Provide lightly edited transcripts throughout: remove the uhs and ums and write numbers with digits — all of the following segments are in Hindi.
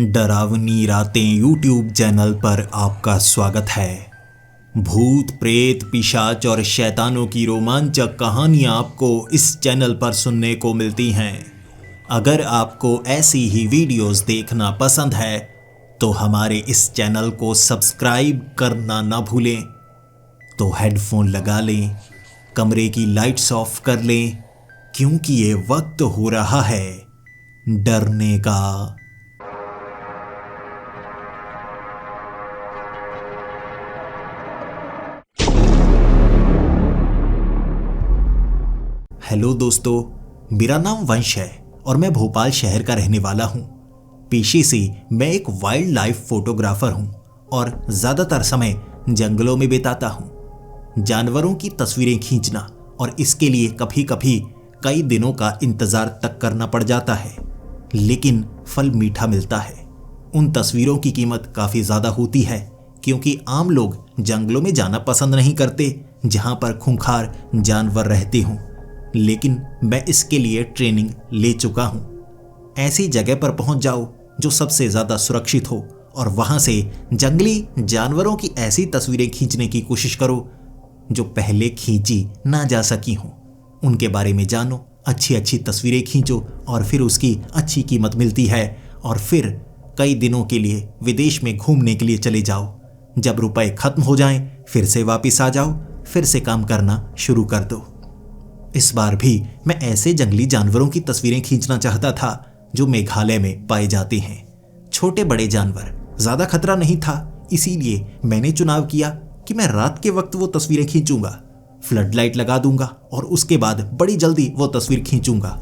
डरावनी रातें यूट्यूब चैनल पर आपका स्वागत है। भूत प्रेत पिशाच और शैतानों की रोमांचक कहानियां आपको इस चैनल पर सुनने को मिलती हैं। अगर आपको ऐसी ही वीडियोस देखना पसंद है तो हमारे इस चैनल को सब्सक्राइब करना ना भूलें। तो हेडफोन लगा लें, कमरे की लाइट्स ऑफ कर लें, क्योंकि ये वक्त हो रहा है डरने का। हेलो दोस्तों, मेरा नाम वंश है और मैं भोपाल शहर का रहने वाला हूँ। पेशे से मैं एक वाइल्ड लाइफ फोटोग्राफर हूँ और ज़्यादातर समय जंगलों में बिताता हूँ। जानवरों की तस्वीरें खींचना और इसके लिए कभी कभी कई दिनों का इंतज़ार तक करना पड़ जाता है, लेकिन फल मीठा मिलता है। उन तस्वीरों की कीमत काफ़ी ज़्यादा होती है क्योंकि आम लोग जंगलों में जाना पसंद नहीं करते जहाँ पर खूंखार जानवर रहते हों, लेकिन मैं इसके लिए ट्रेनिंग ले चुका हूँ। ऐसी जगह पर पहुँच जाओ जो सबसे ज़्यादा सुरक्षित हो और वहाँ से जंगली जानवरों की ऐसी तस्वीरें खींचने की कोशिश करो जो पहले खींची ना जा सकी हों। उनके बारे में जानो, अच्छी अच्छी तस्वीरें खींचो और फिर उसकी अच्छी कीमत मिलती है और फिर कई दिनों के लिए विदेश में घूमने के लिए चले जाओ। जब रुपए खत्म हो जाएं फिर से वापस आ जाओ, फिर से काम करना शुरू कर दो। इस बार भी मैं ऐसे जंगली जानवरों की तस्वीरें खींचना चाहता था जो मेघालय में पाए जाते हैं। छोटे बड़े जानवर, ज़्यादा खतरा नहीं था, इसीलिए मैंने चुनाव किया कि मैं रात के वक्त वो तस्वीरें खींचूंगा। फ्लड लाइट लगा दूंगा और उसके बाद बड़ी जल्दी वो तस्वीर खींचूंगा।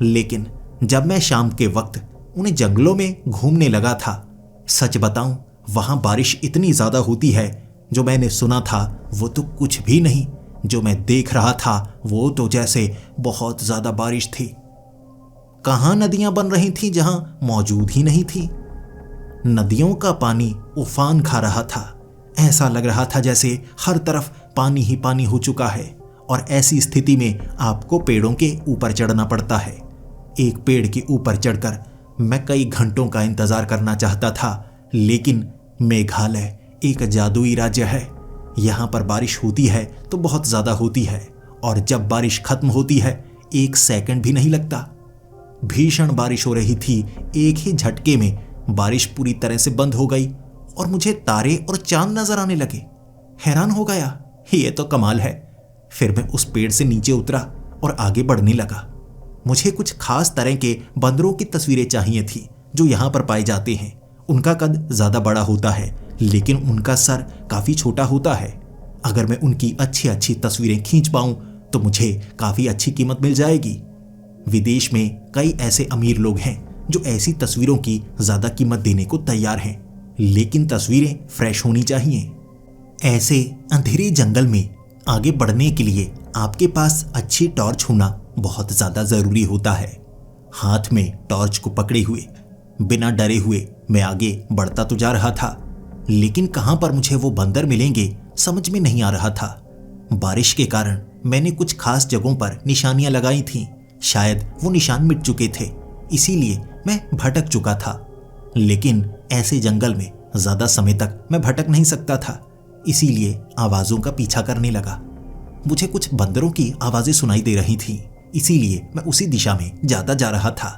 लेकिन जब मैं शाम के वक्त उन्हें जंगलों में घूमने लगा था, सच बताऊं वहाँ बारिश इतनी ज़्यादा होती है, जो मैंने सुना था वो तो कुछ भी नहीं। जो मैं देख रहा था वो तो जैसे बहुत ज्यादा बारिश थी। कहाँ नदियां बन रही थी जहां मौजूद ही नहीं थी। नदियों का पानी उफान खा रहा था। ऐसा लग रहा था जैसे हर तरफ पानी ही पानी हो चुका है और ऐसी स्थिति में आपको पेड़ों के ऊपर चढ़ना पड़ता है। एक पेड़ के ऊपर चढ़कर मैं कई घंटों का इंतजार करना चाहता था, लेकिन मेघालय एक जादुई राज्य है। यहाँ पर बारिश होती है तो बहुत ज़्यादा होती है और जब बारिश खत्म होती है 1 सेकंड भी नहीं लगता। भीषण बारिश हो रही थी। एक ही झटके में बारिश पूरी तरह से बंद हो गई और मुझे तारे और चांद नजर आने लगे। हैरान हो गया, ये तो कमाल है। फिर मैं उस पेड़ से नीचे उतरा और आगे बढ़ने लगा। मुझे कुछ खास तरह के बंदरों की तस्वीरें चाहिए थी जो यहाँ पर पाए जाते हैं। उनका कद ज़्यादा बड़ा होता है लेकिन उनका सर काफ़ी छोटा होता है। अगर मैं उनकी अच्छी अच्छी तस्वीरें खींच पाऊं तो मुझे काफ़ी अच्छी कीमत मिल जाएगी। विदेश में कई ऐसे अमीर लोग हैं जो ऐसी तस्वीरों की ज़्यादा कीमत देने को तैयार हैं, लेकिन तस्वीरें फ्रेश होनी चाहिए। ऐसे अंधेरे जंगल में आगे बढ़ने के लिए आपके पास अच्छी टॉर्च होना बहुत ज़्यादा ज़रूरी होता है। हाथ में टॉर्च को पकड़े हुए बिना डरे हुए मैं आगे बढ़ता तो जा रहा था, लेकिन कहां पर मुझे वो बंदर मिलेंगे समझ में नहीं आ रहा था। बारिश के कारण मैंने कुछ खास जगहों पर निशानियां लगाई थीं। शायद वो निशान मिट चुके थे, इसीलिए मैं भटक चुका था। लेकिन ऐसे जंगल में ज्यादा समय तक मैं भटक नहीं सकता था, इसीलिए आवाजों का पीछा करने लगा। मुझे कुछ बंदरों की आवाजें सुनाई दे रही थीं, इसीलिए मैं उसी दिशा में जाता जा रहा था।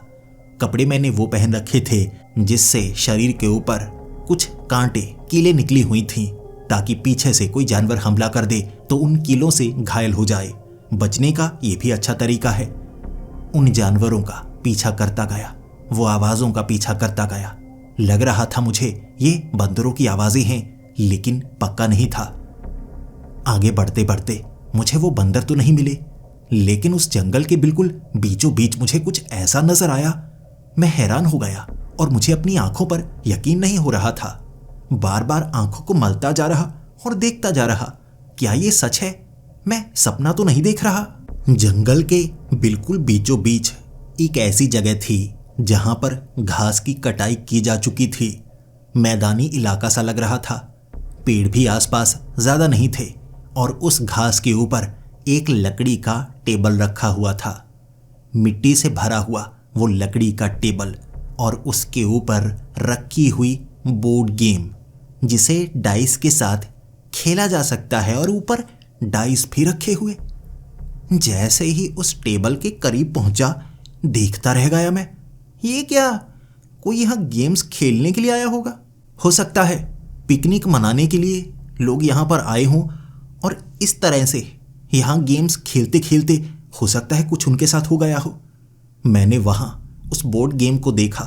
कपड़े मैंने वो पहन रखे थे जिससे शरीर के ऊपर कुछ कांटे कीलें निकली हुई थीं, ताकि पीछे से कोई जानवर हमला कर दे तो उन कीलों से घायल हो जाए। बचने का ये भी अच्छा तरीका है। उन जानवरों का पीछा करता गया, वो आवाज़ों का पीछा करता गया। लग रहा था मुझे ये बंदरों की आवाज़ें हैं, लेकिन पक्का नहीं था। आगे बढ़ते बढ़ते मुझे वो बंदर तो नहीं मिले, लेकिन उस जंगल के बिल्कुल बीचों बीच मुझे कुछ ऐसा नजर आया। मैं हैरान हो गया और मुझे अपनी आंखों पर यकीन नहीं हो रहा था। बार बार आंखों को मलता जा रहा और देखता जा रहा, क्या ये सच है? मैं सपना तो नहीं देख रहा। जंगल के बिल्कुल बीचों बीच एक ऐसी जगह थी जहां पर घास की कटाई की जा चुकी थी। मैदानी इलाका सा लग रहा था। पेड़ भी आसपास ज्यादा नहीं थे और उस घास के ऊपर एक लकड़ी का टेबल रखा हुआ था। मिट्टी से भरा हुआ वो लकड़ी का टेबल और उसके ऊपर रखी हुई बोर्ड गेम जिसे डाइस के साथ खेला जा सकता है और ऊपर डाइस भी रखे हुए। जैसे ही उस टेबल के करीब पहुंचा देखता रह गया मैं। ये क्या, कोई यहाँ गेम्स खेलने के लिए आया होगा? हो सकता है पिकनिक मनाने के लिए लोग यहाँ पर आए हों और इस तरह से यहाँ गेम्स खेलते खेलते हो सकता है कुछ उनके साथ हो गया हो। मैंने वहाँ उस बोर्ड गेम को देखा।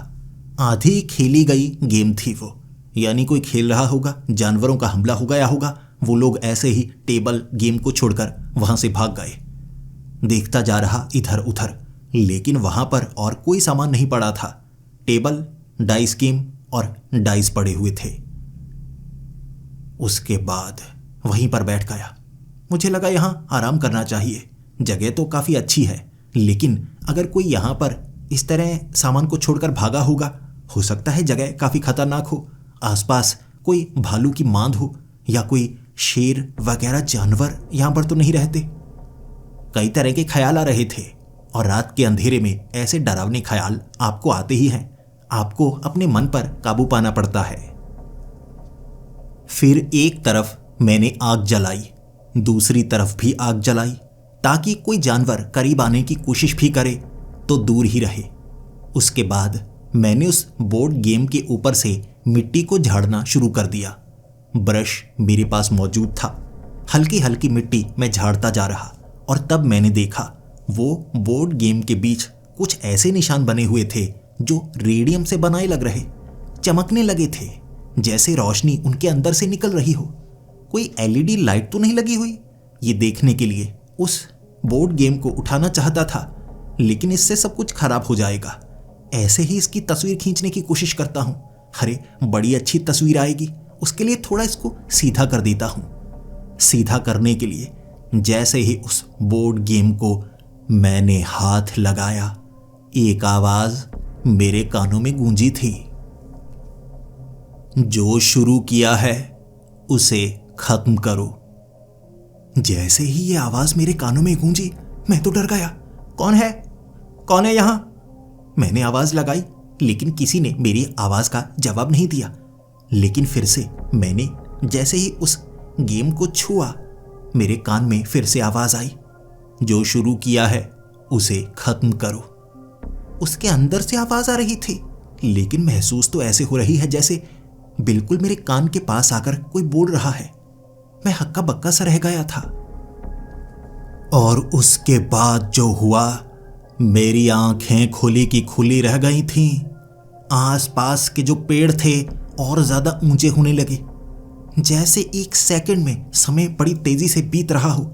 आधी खेली गई गेम थी वो, यानी कोई खेल रहा होगा, जानवरों का हमला हो गया होगा, वो लोग ऐसे ही टेबल गेम को छोड़कर वहाँ से भाग गए। देखता जा रहा इधर उधर, लेकिन वहाँ पर और कोई सामान नहीं पड़ा था। टेबल, डाइस गेम और डाइस पड़े हुए थे। उसके बाद वहीं पर बैठ गया। मुझे लगा यहाँ आराम करना चाहिए, जगह तो काफ़ी अच्छी है, लेकिन अगर कोई यहाँ पर इस तरह सामान को छोड़कर भागा होगा, हो सकता है जगह काफ़ी खतरनाक हो, आसपास कोई भालू की मांद हो या कोई शेर वगैरह जानवर यहाँ पर तो नहीं रहते। कई तरह के ख्याल आ रहे थे और रात के अंधेरे में ऐसे डरावने ख्याल आपको आते ही हैं। आपको अपने मन पर काबू पाना पड़ता है। फिर एक तरफ मैंने आग जलाई, दूसरी तरफ भी आग जलाई ताकि कोई जानवर करीब आने की कोशिश भी करे तो दूर ही रहे। उसके बाद मैंने उस बोर्ड गेम के ऊपर से मिट्टी को झाड़ना शुरू कर दिया। ब्रश मेरे पास मौजूद था। हल्की हल्की मिट्टी मैं झाड़ता जा रहा और तब मैंने देखा वो बोर्ड गेम के बीच कुछ ऐसे निशान बने हुए थे जो रेडियम से बनाए लग रहे, चमकने लगे थे, जैसे रोशनी उनके अंदर से निकल रही हो। कोई एलईडी लाइट तो नहीं लगी हुई? ये देखने के लिए उस बोर्ड गेम को उठाना चाहता था, लेकिन इससे सब कुछ खराब हो जाएगा। ऐसे ही इसकी तस्वीर खींचने की कोशिश करता हूँ। अरे बड़ी अच्छी तस्वीर आएगी, उसके लिए थोड़ा इसको सीधा कर देता हूँ। सीधा करने के लिए जैसे ही उस बोर्ड गेम को मैंने हाथ लगाया, एक आवाज मेरे कानों में गूंजी थी, जो शुरू किया है उसे खत्म करो। जैसे ही ये आवाज मेरे कानों में गूंजी, मैं तो डर गया। कौन है, कौन है यहां? मैंने आवाज लगाई, लेकिन किसी ने मेरी आवाज का जवाब नहीं दिया। लेकिन फिर से मैंने जैसे ही उस गेम को छुआ, मेरे कान में फिर से आवाज आई, जो शुरू किया है उसे खत्म करो। उसके अंदर से आवाज आ रही थी, लेकिन महसूस तो ऐसे हो रही है जैसे बिल्कुल मेरे कान के पास आकर कोई बोल रहा है। मैं हक्का बक्का सा रह गया था। और उसके बाद जो हुआ, मेरी आंखें खुली की खुली रह गई थीं। आसपास के जो पेड़ थे और ज्यादा ऊंचे होने लगे, जैसे एक सेकंड में समय बड़ी तेजी से बीत रहा हो।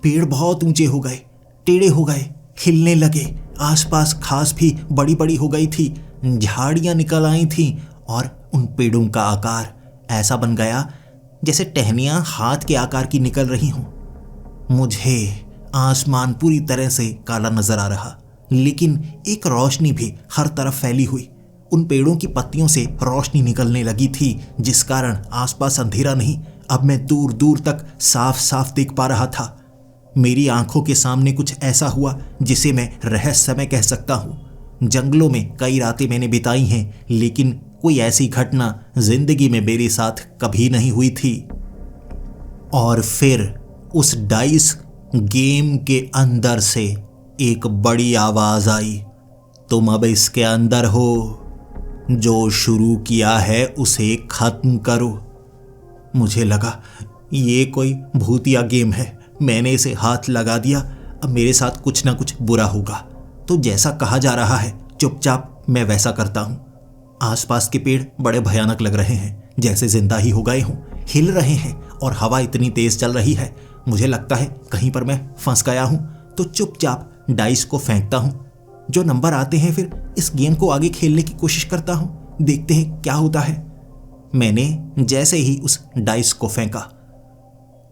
पेड़ बहुत ऊंचे हो गए, टेढ़े हो गए, हिलने लगे। आसपास घास भी बड़ी बड़ी हो गई थी, झाड़ियां निकल आई थीं और उन पेड़ों का आकार ऐसा बन गया जैसे टहनियां हाथ के आकार की निकल रही हों। मुझे आसमान पूरी तरह से काला नजर आ रहा, लेकिन एक रोशनी भी हर तरफ फैली हुई। उन पेड़ों की पत्तियों से रोशनी निकलने लगी थी, जिस कारण आसपास अंधेरा नहीं, अब मैं दूर दूर तक साफ साफ देख पा रहा था। मेरी आंखों के सामने कुछ ऐसा हुआ जिसे मैं रहस्यमय कह सकता हूँ। जंगलों में कई रातें मैंने बिताई हैं, लेकिन कोई ऐसी घटना जिंदगी में मेरे साथ कभी नहीं हुई थी। और फिर उस डाइस गेम के अंदर से एक बड़ी आवाज आई, तुम अब इसके अंदर हो, जो शुरू किया है उसे खत्म करो। मुझे लगा ये कोई भूतिया गेम है, मैंने इसे हाथ लगा दिया, अब मेरे साथ कुछ ना कुछ बुरा होगा। तो जैसा कहा जा रहा है चुपचाप मैं वैसा करता हूँ। आसपास के पेड़ बड़े भयानक लग रहे हैं, जैसे जिंदा ही हो गए हों, हिल रहे हैं और हवा इतनी तेज चल रही है, मुझे लगता है कहीं पर मैं फंस गया हूँ। तो चुपचाप डाइस को फेंकता हूँ। जो नंबर आते हैं फिर इस गेम को आगे खेलने की कोशिश करता हूँ, देखते हैं क्या होता है। मैंने जैसे ही उस डाइस को फेंका,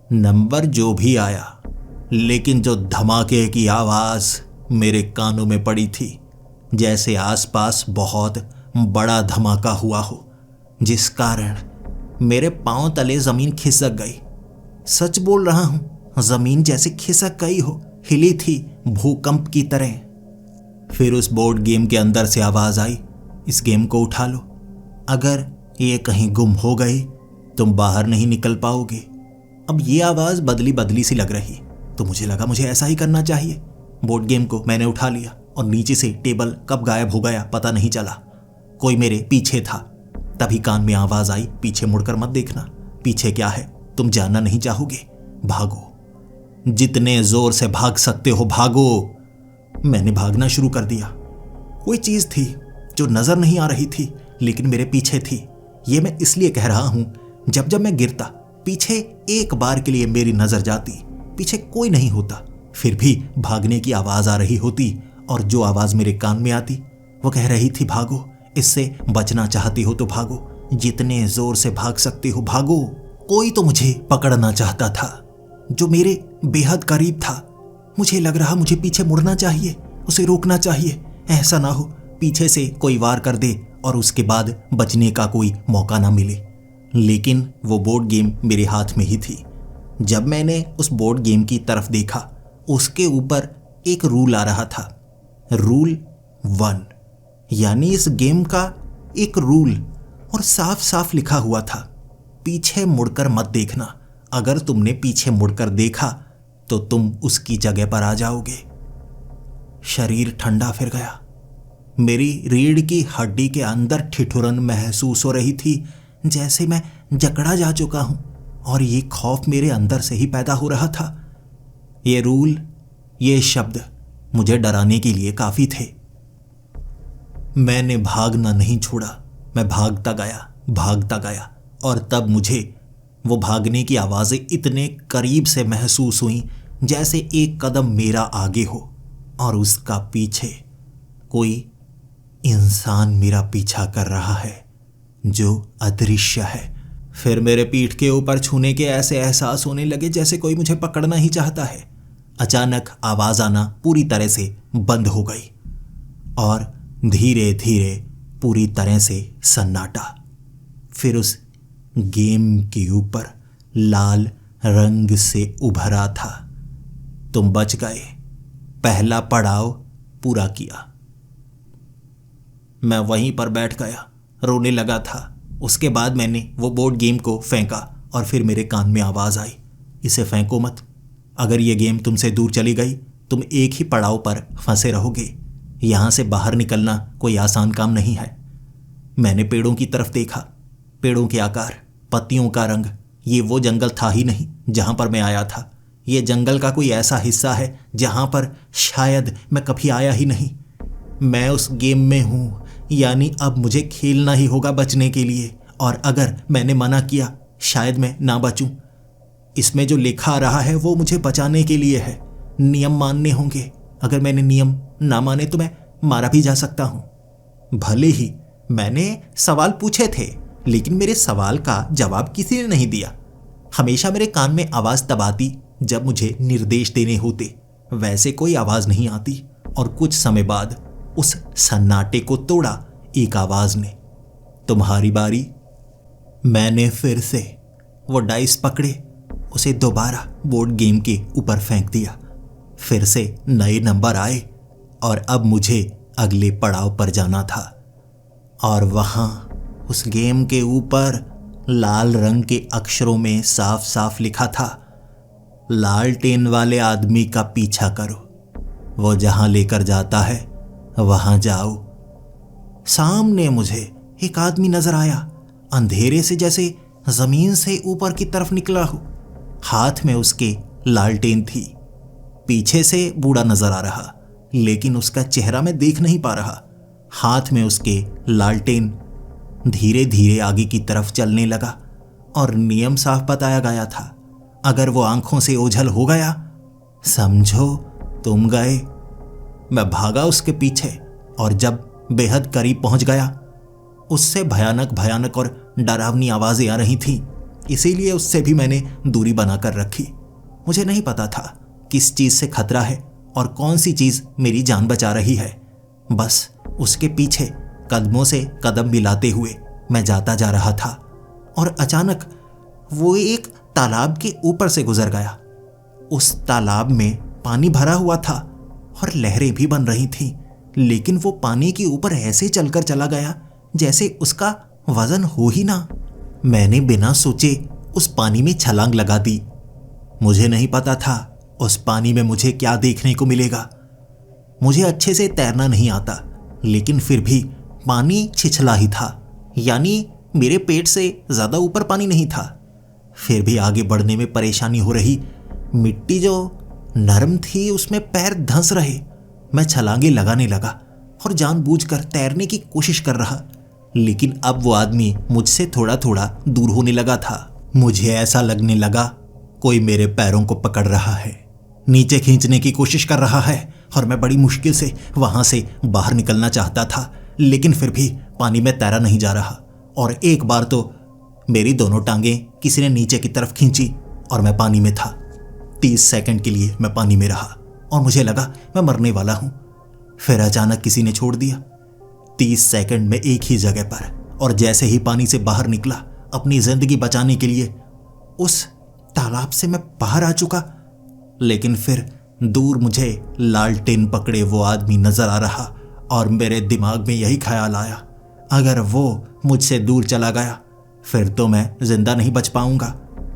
नंबर जो भी आया, लेकिन जो धमाके की आवाज मेरे कानों में पड़ी थी, जैसे आसपास बहुत बड़ा धमाका हुआ हो, जिस कारण मेरे पांव तले जमीन खिसक गई। सच बोल रहा हूं, जमीन जैसे खिसक गई हो, हिली थी भूकंप की तरह। फिर उस बोर्ड गेम के अंदर से आवाज आई, इस गेम को उठा लो। अगर ये कहीं गुम हो गए तुम बाहर नहीं निकल पाओगे। अब ये आवाज़ बदली बदली सी लग रही, तो मुझे लगा मुझे ऐसा ही करना चाहिए। बोर्ड गेम को मैंने उठा लिया और नीचे से टेबल कब गायब हो गया पता नहीं चला। कोई मेरे पीछे था। तभी कान में आवाज़ आई, पीछे मुड़कर मत देखना, पीछे क्या है तुम जानना नहीं चाहोगे, भागो, जितने जोर से भाग सकते हो भागो। मैंने भागना शुरू कर दिया। कोई चीज़ थी जो नज़र नहीं आ रही थी लेकिन मेरे पीछे थी। ये मैं इसलिए कह रहा हूं, जब जब मैं गिरता पीछे एक बार के लिए मेरी नज़र जाती, पीछे कोई नहीं होता, फिर भी भागने की आवाज़ आ रही होती और जो आवाज़ मेरे कान में आती वो कह रही थी भागो, इससे बचना चाहती हो तो भागो, जितने जोर से भाग सकते हो भागो। कोई तो मुझे पकड़ना चाहता था जो मेरे बेहद करीब था। मुझे लग रहा मुझे पीछे मुड़ना चाहिए, उसे रोकना चाहिए, ऐसा ना हो पीछे से कोई वार कर दे और उसके बाद बचने का कोई मौका ना मिले। लेकिन वो बोर्ड गेम मेरे हाथ में ही थी। जब मैंने उस बोर्ड गेम की तरफ देखा, उसके ऊपर एक रूल आ रहा था, रूल 1, यानी इस गेम का एक रूल, और साफ साफ लिखा हुआ था, पीछे मुड़कर मत देखना। अगर तुमने पीछे मुड़कर देखा तो तुम उसकी जगह पर आ जाओगे। शरीर ठंडा फिर गया। मेरी रीढ़ की हड्डी के अंदर ठिठुरन महसूस हो रही थी, जैसे मैं जकड़ा जा चुका हूं, और ये खौफ मेरे अंदर से ही पैदा हो रहा था। ये रूल, ये शब्द मुझे डराने के लिए काफी थे। मैंने भागना नहीं छोड़ा। मैं भागता गया और तब मुझे वो भागने की आवाज़ें इतने करीब से महसूस हुई जैसे एक कदम मेरा आगे हो और उसका पीछे कोई इंसान मेरा पीछा कर रहा है जो अदृश्य है। फिर मेरे पीठ के ऊपर छूने के ऐसे एहसास होने लगे जैसे कोई मुझे पकड़ना ही चाहता है। अचानक आवाज़ आना पूरी तरह से बंद हो गई और धीरे धीरे पूरी तरह से सन्नाटा। फिर उस गेम के ऊपर लाल रंग से उभरा था, तुम बच गए, पहला पड़ाव पूरा किया। मैं वहीं पर बैठ गया, रोने लगा था। उसके बाद मैंने वो बोर्ड गेम को फेंका और फिर मेरे कान में आवाज़ आई, इसे फेंको मत, अगर ये गेम तुमसे दूर चली गई तुम एक ही पड़ाव पर फंसे रहोगे। यहाँ से बाहर निकलना कोई आसान काम नहीं है। मैंने पेड़ों की तरफ देखा, पेड़ों के आकार, पत्तियों का रंग, ये वो जंगल था ही नहीं जहाँ पर मैं आया था। ये जंगल का कोई ऐसा हिस्सा है जहाँ पर शायद मैं कभी आया ही नहीं। मैं उस गेम में हूँ, यानी अब मुझे खेलना ही होगा बचने के लिए, और अगर मैंने मना किया शायद मैं ना बचूं। इसमें जो लिखा आ रहा है वो मुझे बचाने के लिए है। नियम मानने होंगे, अगर मैंने नियम ना माने तो मैं मारा भी जा सकता हूँ। भले ही मैंने सवाल पूछे थे लेकिन मेरे सवाल का जवाब किसी ने नहीं दिया। हमेशा मेरे कान में आवाज़ तब आती जब मुझे निर्देश देने होते, वैसे कोई आवाज़ नहीं आती। और कुछ समय बाद उस सन्नाटे को तोड़ा एक आवाज़ ने, तुम्हारी बारी। मैंने फिर से वो डाइस पकड़े, उसे दोबारा बोर्ड गेम के ऊपर फेंक दिया। फिर से नए नंबर आए और अब मुझे अगले पड़ाव पर जाना था। और वहाँ उस गेम के ऊपर लाल रंग के अक्षरों में साफ साफ लिखा था, लालटेन वाले आदमी का पीछा करो, वो जहाँ लेकर जाता है वहाँ जाओ। सामने मुझे एक आदमी नजर आया, अंधेरे से जैसे जमीन से ऊपर की तरफ निकला हो। हाथ में उसके लालटेन थी। पीछे से बूढ़ा नजर आ रहा लेकिन उसका चेहरा मैं देख नहीं पा रहा। हाथ में उसके लालटेन धीरे धीरे आगे की तरफ चलने लगा और नियम साफ बताया गया था, अगर वो आंखों से ओझल हो गया समझो तुम गए। मैं भागा उसके पीछे और जब बेहद करीब पहुंच गया, उससे भयानक भयानक और डरावनी आवाज़ें आ रही थीं, इसीलिए उससे भी मैंने दूरी बनाकर रखी। मुझे नहीं पता था किस चीज़ से खतरा है और कौन सी चीज़ मेरी जान बचा रही है। बस उसके पीछे कदमों से कदम मिलाते हुए मैं जाता जा रहा था और अचानक वो एक तालाब के ऊपर से गुजर गया। उस तालाब में पानी भरा हुआ था और लहरें भी बन रही थीं, लेकिन वो पानी के ऊपर ऐसे चलकर चला गया जैसे उसका वजन हो ही ना। मैंने बिना सोचे उस पानी में छलांग लगा दी। मुझे नहीं पता था उस पानी में मुझे क्या देखने को मिलेगा। मुझे अच्छे से तैरना नहीं आता, लेकिन फिर भी पानी छिछला ही था, यानी मेरे पेट से ज्यादा ऊपर पानी नहीं था। फिर भी आगे बढ़ने में परेशानी हो रही। मिट्टी जो नरम थी उसमें पैर धंस रहे। मैं छलांगे लगाने लगा और जानबूझकर तैरने की कोशिश कर रहा, लेकिन अब वो आदमी मुझसे थोड़ा थोड़ा दूर होने लगा था। मुझे ऐसा लगने लगा कोई मेरे पैरों को पकड़ रहा है, नीचे खींचने की कोशिश कर रहा है, और मैं बड़ी मुश्किल से वहां से बाहर निकलना चाहता था, लेकिन फिर भी पानी में तैरा नहीं जा रहा। और एक बार तो मेरी दोनों टांगें किसी ने नीचे की तरफ खींची और मैं पानी में था। 30 सेकंड के लिए मैं पानी में रहा और मुझे लगा मैं मरने वाला हूं। फिर अचानक किसी ने छोड़ दिया। 30 सेकंड में एक ही जगह पर, और जैसे ही पानी से बाहर निकला अपनी जिंदगी बचाने के लिए, उस तालाब से मैं बाहर आ चुका। लेकिन फिर दूर मुझे लालटेन पकड़े वो आदमी नजर आ रहा और मेरे दिमाग में यही ख्याल आया, अगर वो मुझसे दूर चला गया फिर तो मैं जिंदा नहीं बच पाऊंगा,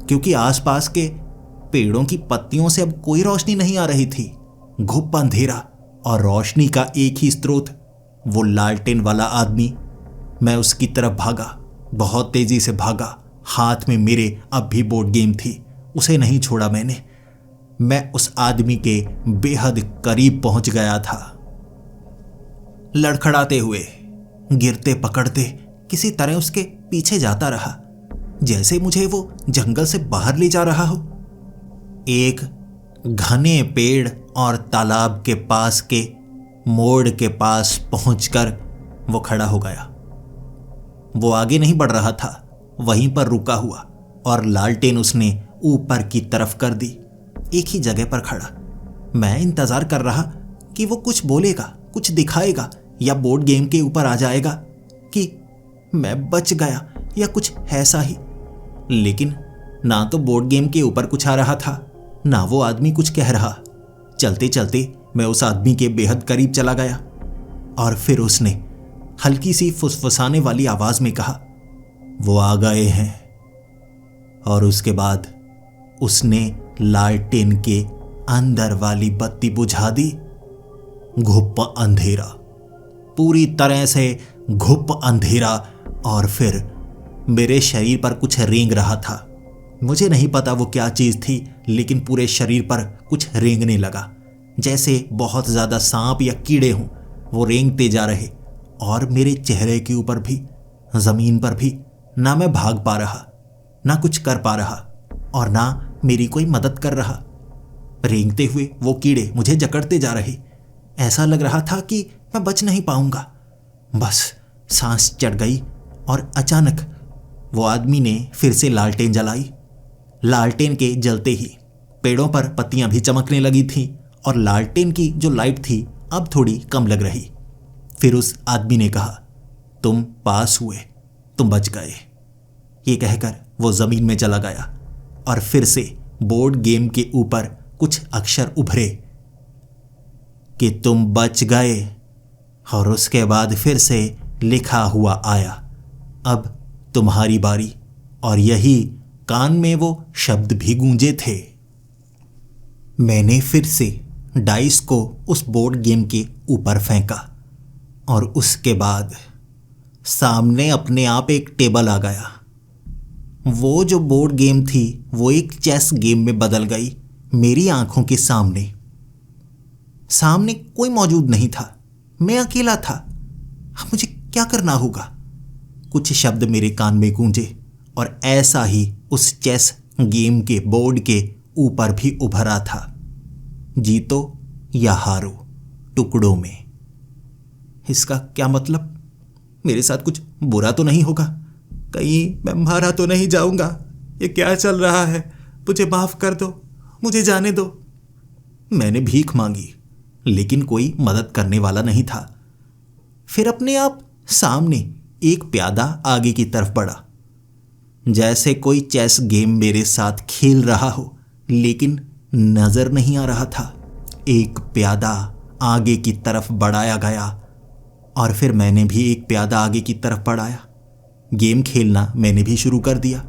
क्योंकि आसपास के पेड़ों की पत्तियों से अब कोई रोशनी नहीं आ रही थी। घुप अंधेरा और रोशनी का एक ही स्रोत, वो लालटेन वाला आदमी। मैं उसकी तरफ भागा, बहुत तेजी से भागा। हाथ में मेरे अब भी बोर्ड गेम थी, उसे नहीं छोड़ा मैंने। मैं उस आदमी के बेहद करीब पहुंच गया था। लड़खड़ाते हुए, गिरते पकड़ते किसी तरह उसके पीछे जाता रहा, जैसे मुझे वो जंगल से बाहर ले जा रहा हो। एक घने पेड़ और तालाब के पास के मोड़ के पास पहुंचकर वो खड़ा हो गया। वो आगे नहीं बढ़ रहा था, वहीं पर रुका हुआ, और लालटेन उसने ऊपर की तरफ कर दी। एक ही जगह पर खड़ा मैं इंतजार कर रहा कि वो कुछ बोलेगा, कुछ दिखाएगा, या बोर्ड गेम के ऊपर आ जाएगा कि मैं बच गया या कुछ ऐसा ही। लेकिन ना तो बोर्ड गेम के ऊपर कुछ आ रहा था, ना वो आदमी कुछ कह रहा। चलते चलते मैं उस आदमी के बेहद करीब चला गया, और फिर उसने हल्की सी फुसफुसाने वाली आवाज में कहा, वो आ गए हैं। और उसके बाद उसने लालटेन के अंदर वाली बत्ती बुझा दी। घुप अंधेरा, पूरी तरह से घुप अंधेरा। और फिर मेरे शरीर पर कुछ रेंग रहा था। मुझे नहीं पता वो क्या चीज थी, लेकिन पूरे शरीर पर कुछ रेंगने लगा, जैसे बहुत ज्यादा सांप या कीड़े हों। वो रेंगते जा रहे, और मेरे चेहरे के ऊपर भी, जमीन पर भी। ना मैं भाग पा रहा, ना कुछ कर पा रहा, और ना मेरी कोई मदद कर रहा। रेंगते हुए वो कीड़े मुझे जकड़ते जा रहे। ऐसा लग रहा था कि मैं बच नहीं पाऊंगा। बस सांस चढ़ गई, और अचानक वो आदमी ने फिर से लालटेन जलाई। लालटेन के जलते ही पेड़ों पर पत्तियां भी चमकने लगी थीं, और लालटेन की जो लाइट थी अब थोड़ी कम लग रही। फिर उस आदमी ने कहा, तुम पास हुए, तुम बच गए। ये कहकर वो जमीन में चला गया, और फिर से बोर्ड गेम के ऊपर कुछ अक्षर उभरे कि तुम बच गए। और उसके बाद फिर से लिखा हुआ आया, अब तुम्हारी बारी। और यही कान में वो शब्द भी गूंजे थे। मैंने फिर से डाइस को उस बोर्ड गेम के ऊपर फेंका, और उसके बाद सामने अपने आप एक टेबल आ गया। वो जो बोर्ड गेम थी वो एक चेस गेम में बदल गई मेरी आंखों के सामने। सामने कोई मौजूद नहीं था, मैं अकेला था। अब मुझे क्या करना होगा? कुछ शब्द मेरे कान में गूंजे, और ऐसा ही उस चेस गेम के बोर्ड के ऊपर भी उभरा था, जीतो या हारो, टुकड़ों में। इसका क्या मतलब? मेरे साथ कुछ बुरा तो नहीं होगा? कहीं मैं मारा तो नहीं जाऊंगा? ये क्या चल रहा है? मुझे माफ कर दो, मुझे जाने दो। मैंने भीख मांगी, लेकिन कोई मदद करने वाला नहीं था। फिर अपने आप सामने एक प्यादा आगे की तरफ बढ़ा, जैसे कोई चेस गेम मेरे साथ खेल रहा हो, लेकिन नजर नहीं आ रहा था। एक प्यादा आगे की तरफ बढ़ाया गया और फिर मैंने भी एक प्यादा आगे की तरफ बढ़ाया। गेम खेलना मैंने भी शुरू कर दिया।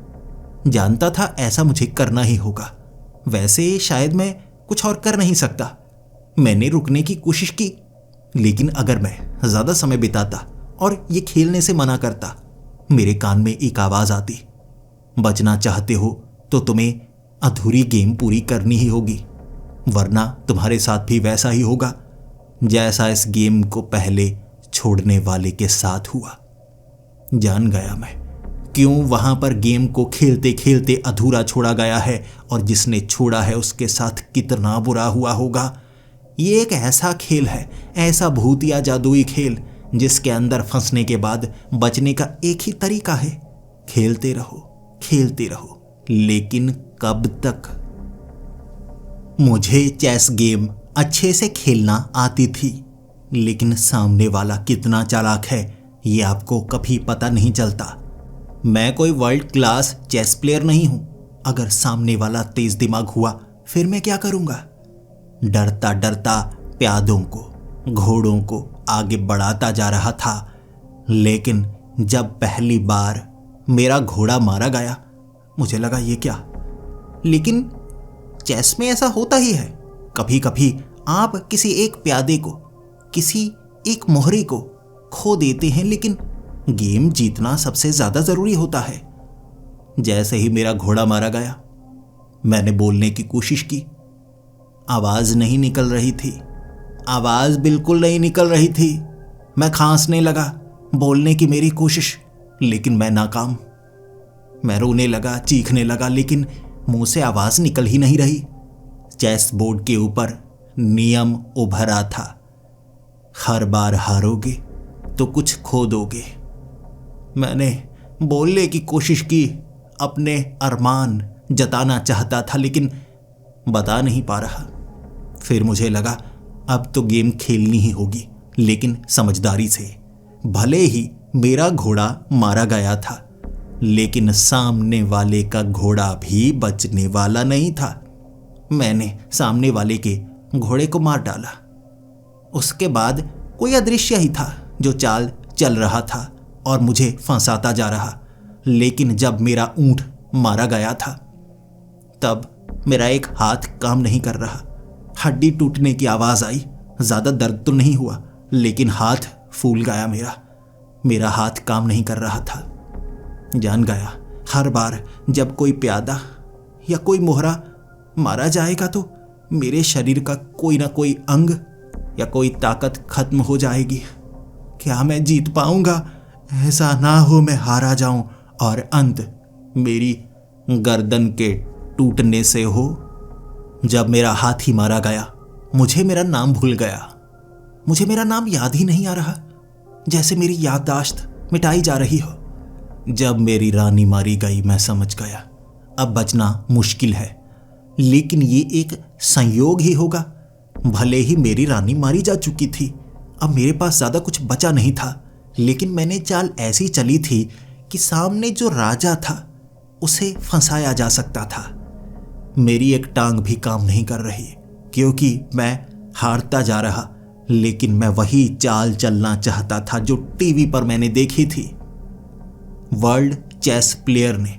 जानता था ऐसा मुझे करना ही होगा, वैसे शायद मैं कुछ और कर नहीं सकता। मैंने रुकने की कोशिश की, लेकिन अगर मैं ज्यादा समय बिताता और ये खेलने से मना करता, मेरे कान में एक आवाज आती, बचना चाहते हो तो तुम्हें अधूरी गेम पूरी करनी ही होगी, वरना तुम्हारे साथ भी वैसा ही होगा जैसा इस गेम को पहले छोड़ने वाले के साथ हुआ। जान गया मैं क्यों वहां पर गेम को खेलते खेलते अधूरा छोड़ा गया है और जिसने छोड़ा है उसके साथ कितना बुरा हुआ होगा। ये एक ऐसा खेल है, ऐसा भूत या जादुई खेल, जिसके अंदर फंसने के बाद बचने का एक ही तरीका है, खेलते रहो। लेकिन कब तक? मुझे चेस गेम अच्छे से खेलना आती थी, लेकिन सामने वाला कितना चालाक है ये आपको कभी पता नहीं चलता। मैं कोई वर्ल्ड क्लास चेस प्लेयर नहीं हूं। अगर सामने वाला तेज दिमाग हुआ फिर मैं क्या करूंगा? डरता डरता प्यादों को, घोड़ों को आगे बढ़ाता जा रहा था, लेकिन जब पहली बार मेरा घोड़ा मारा गया मुझे लगा ये क्या। लेकिन चेस में ऐसा होता ही है, कभी कभी आप किसी एक प्यादे को, किसी एक मोहरे को खो देते हैं, लेकिन गेम जीतना सबसे ज्यादा जरूरी होता है। जैसे ही मेरा घोड़ा मारा गया मैंने बोलने की कोशिश की, आवाज नहीं निकल रही थी, आवाज बिल्कुल नहीं निकल रही थी। मैं खांसने लगा, बोलने की मेरी कोशिश, लेकिन मैं नाकाम। मैं रोने लगा, चीखने लगा, लेकिन मुंह से आवाज निकल ही नहीं रही। चेस बोर्ड के ऊपर नियम उभरा था, हर बार हारोगे तो कुछ खो दोगे। मैंने बोलने की कोशिश की, अपने अरमान जताना चाहता था, लेकिन बता नहीं पा रहा। फिर मुझे लगा अब तो गेम खेलनी ही होगी, लेकिन समझदारी से। भले ही मेरा घोड़ा मारा गया था, लेकिन सामने वाले का घोड़ा भी बचने वाला नहीं था। मैंने सामने वाले के घोड़े को मार डाला। उसके बाद कोई अदृश्य ही था जो चाल चल रहा था और मुझे फंसाता जा रहा। लेकिन जब मेरा ऊंट मारा गया था तब मेरा एक हाथ काम नहीं कर रहा। हड्डी टूटने की आवाज आई। ज्यादा दर्द तो नहीं हुआ, लेकिन हाथ फूल गया। मेरा हाथ काम नहीं कर रहा था। जान गया हर बार जब कोई प्यादा या कोई मोहरा मारा जाएगा तो मेरे शरीर का कोई ना कोई अंग या कोई ताकत खत्म हो जाएगी। क्या मैं जीत पाऊंगा? ऐसा ना हो मैं हारा जाऊं और अंत मेरी गर्दन के टूटने से हो। जब मेरा हाथी मारा गया मुझे मेरा नाम भूल गया। मुझे मेरा नाम याद ही नहीं आ रहा, जैसे मेरी याददाश्त मिटाई जा रही हो। जब मेरी रानी मारी गई मैं समझ गया अब बचना मुश्किल है, लेकिन ये एक संयोग ही होगा। भले ही मेरी रानी मारी जा चुकी थी, अब मेरे पास ज्यादा कुछ बचा नहीं था, लेकिन मैंने चाल ऐसी चली थी कि सामने जो राजा था उसे फंसाया जा सकता था। मेरी एक टांग भी काम नहीं कर रही क्योंकि मैं हारता जा रहा, लेकिन मैं वही चाल चलना चाहता था जो टीवी पर मैंने देखी थी। वर्ल्ड चेस प्लेयर ने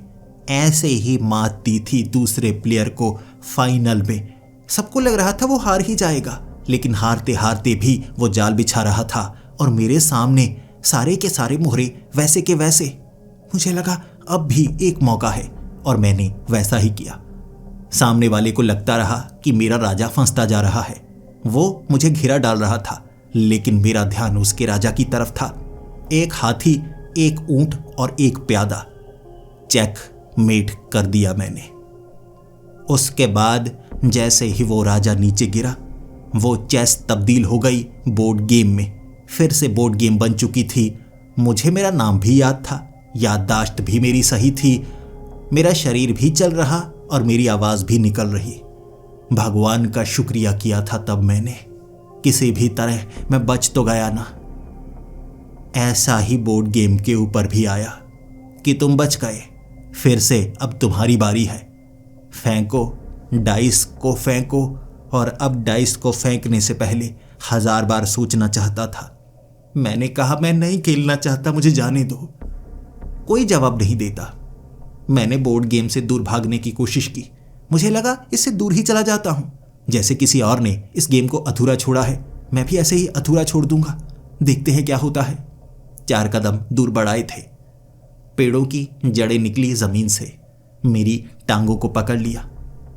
ऐसे ही मात दी थी दूसरे प्लेयर को फाइनल में। सबको लग रहा था वो हार ही जाएगा, लेकिन हारते हारते भी वो जाल बिछा रहा था और मेरे सामने सारे के सारे मोहरे वैसे के वैसे। मुझे लगा अब भी एक मौका है और मैंने वैसा ही किया। सामने वाले को लगता रहा कि मेरा राजा फंसता जा रहा है। वो मुझे घेरा डाल रहा था, लेकिन मेरा ध्यान उसके राजा की तरफ था। एक हाथी, एक ऊंट और एक प्यादा। चेक मेट कर दिया मैंने। उसके बाद जैसे ही वो राजा नीचे गिरा, वो चेस तब्दील हो गई बोर्ड गेम में। फिर से बोर्ड गेम बन चुकी थी। मुझे मेरा नाम भी याद था, याददाश्त भी मेरी सही थी, मेरा शरीर भी चल रहा और मेरी आवाज भी निकल रही। भगवान का शुक्रिया किया था तब मैंने। किसी भी तरह मैं बच तो गया ना। ऐसा ही बोर्ड गेम के ऊपर भी आया कि तुम बच गए, फिर से अब तुम्हारी बारी है। फेंको, डाइस को फेंको, और अब डाइस को फेंकने से पहले 1000 बार सोचना चाहता था। मैंने कहा मैं नहीं खेलना चाहता, मुझे जाने दो। कोई जवाब नहीं देता। मैंने बोर्ड गेम से दूर भागने की कोशिश की। मुझे लगा इससे दूर ही चला जाता हूं। जैसे किसी और ने इस गेम को अधूरा छोड़ा है, मैं भी ऐसे ही अधूरा छोड़ दूंगा। देखते हैं क्या होता है। 4 कदम दूर बढ़ाए थे। पेड़ों की जड़ें निकली जमीन से, मेरी टांगों को पकड़ लिया।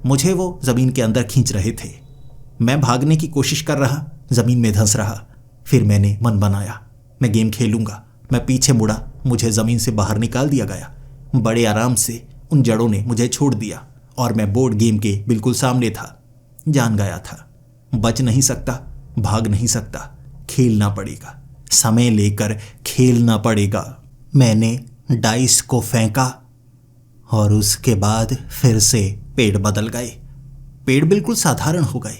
मुझे वो जमीन के अंदर खींच रहे थे। मैं भागने की कोशिश कर रहा, जमीन में धंस रहा। फिर मैंने मन बनाया, मैं गेम खेलूंगा। मैं पीछे मुड़ा, मुझे जमीन से बाहर निकाल दिया गया। बड़े आराम से उन जड़ों ने मुझे छोड़ दिया और मैं बोर्ड गेम के बिल्कुल सामने था। जान गया था, बच नहीं सकता, भाग नहीं सकता, खेलना पड़ेगा, समय लेकर खेलना पड़ेगा। मैंने डाइस को फेंका और उसके बाद फिर से पेड़ बदल गए। पेड़ बिल्कुल साधारण हो गए,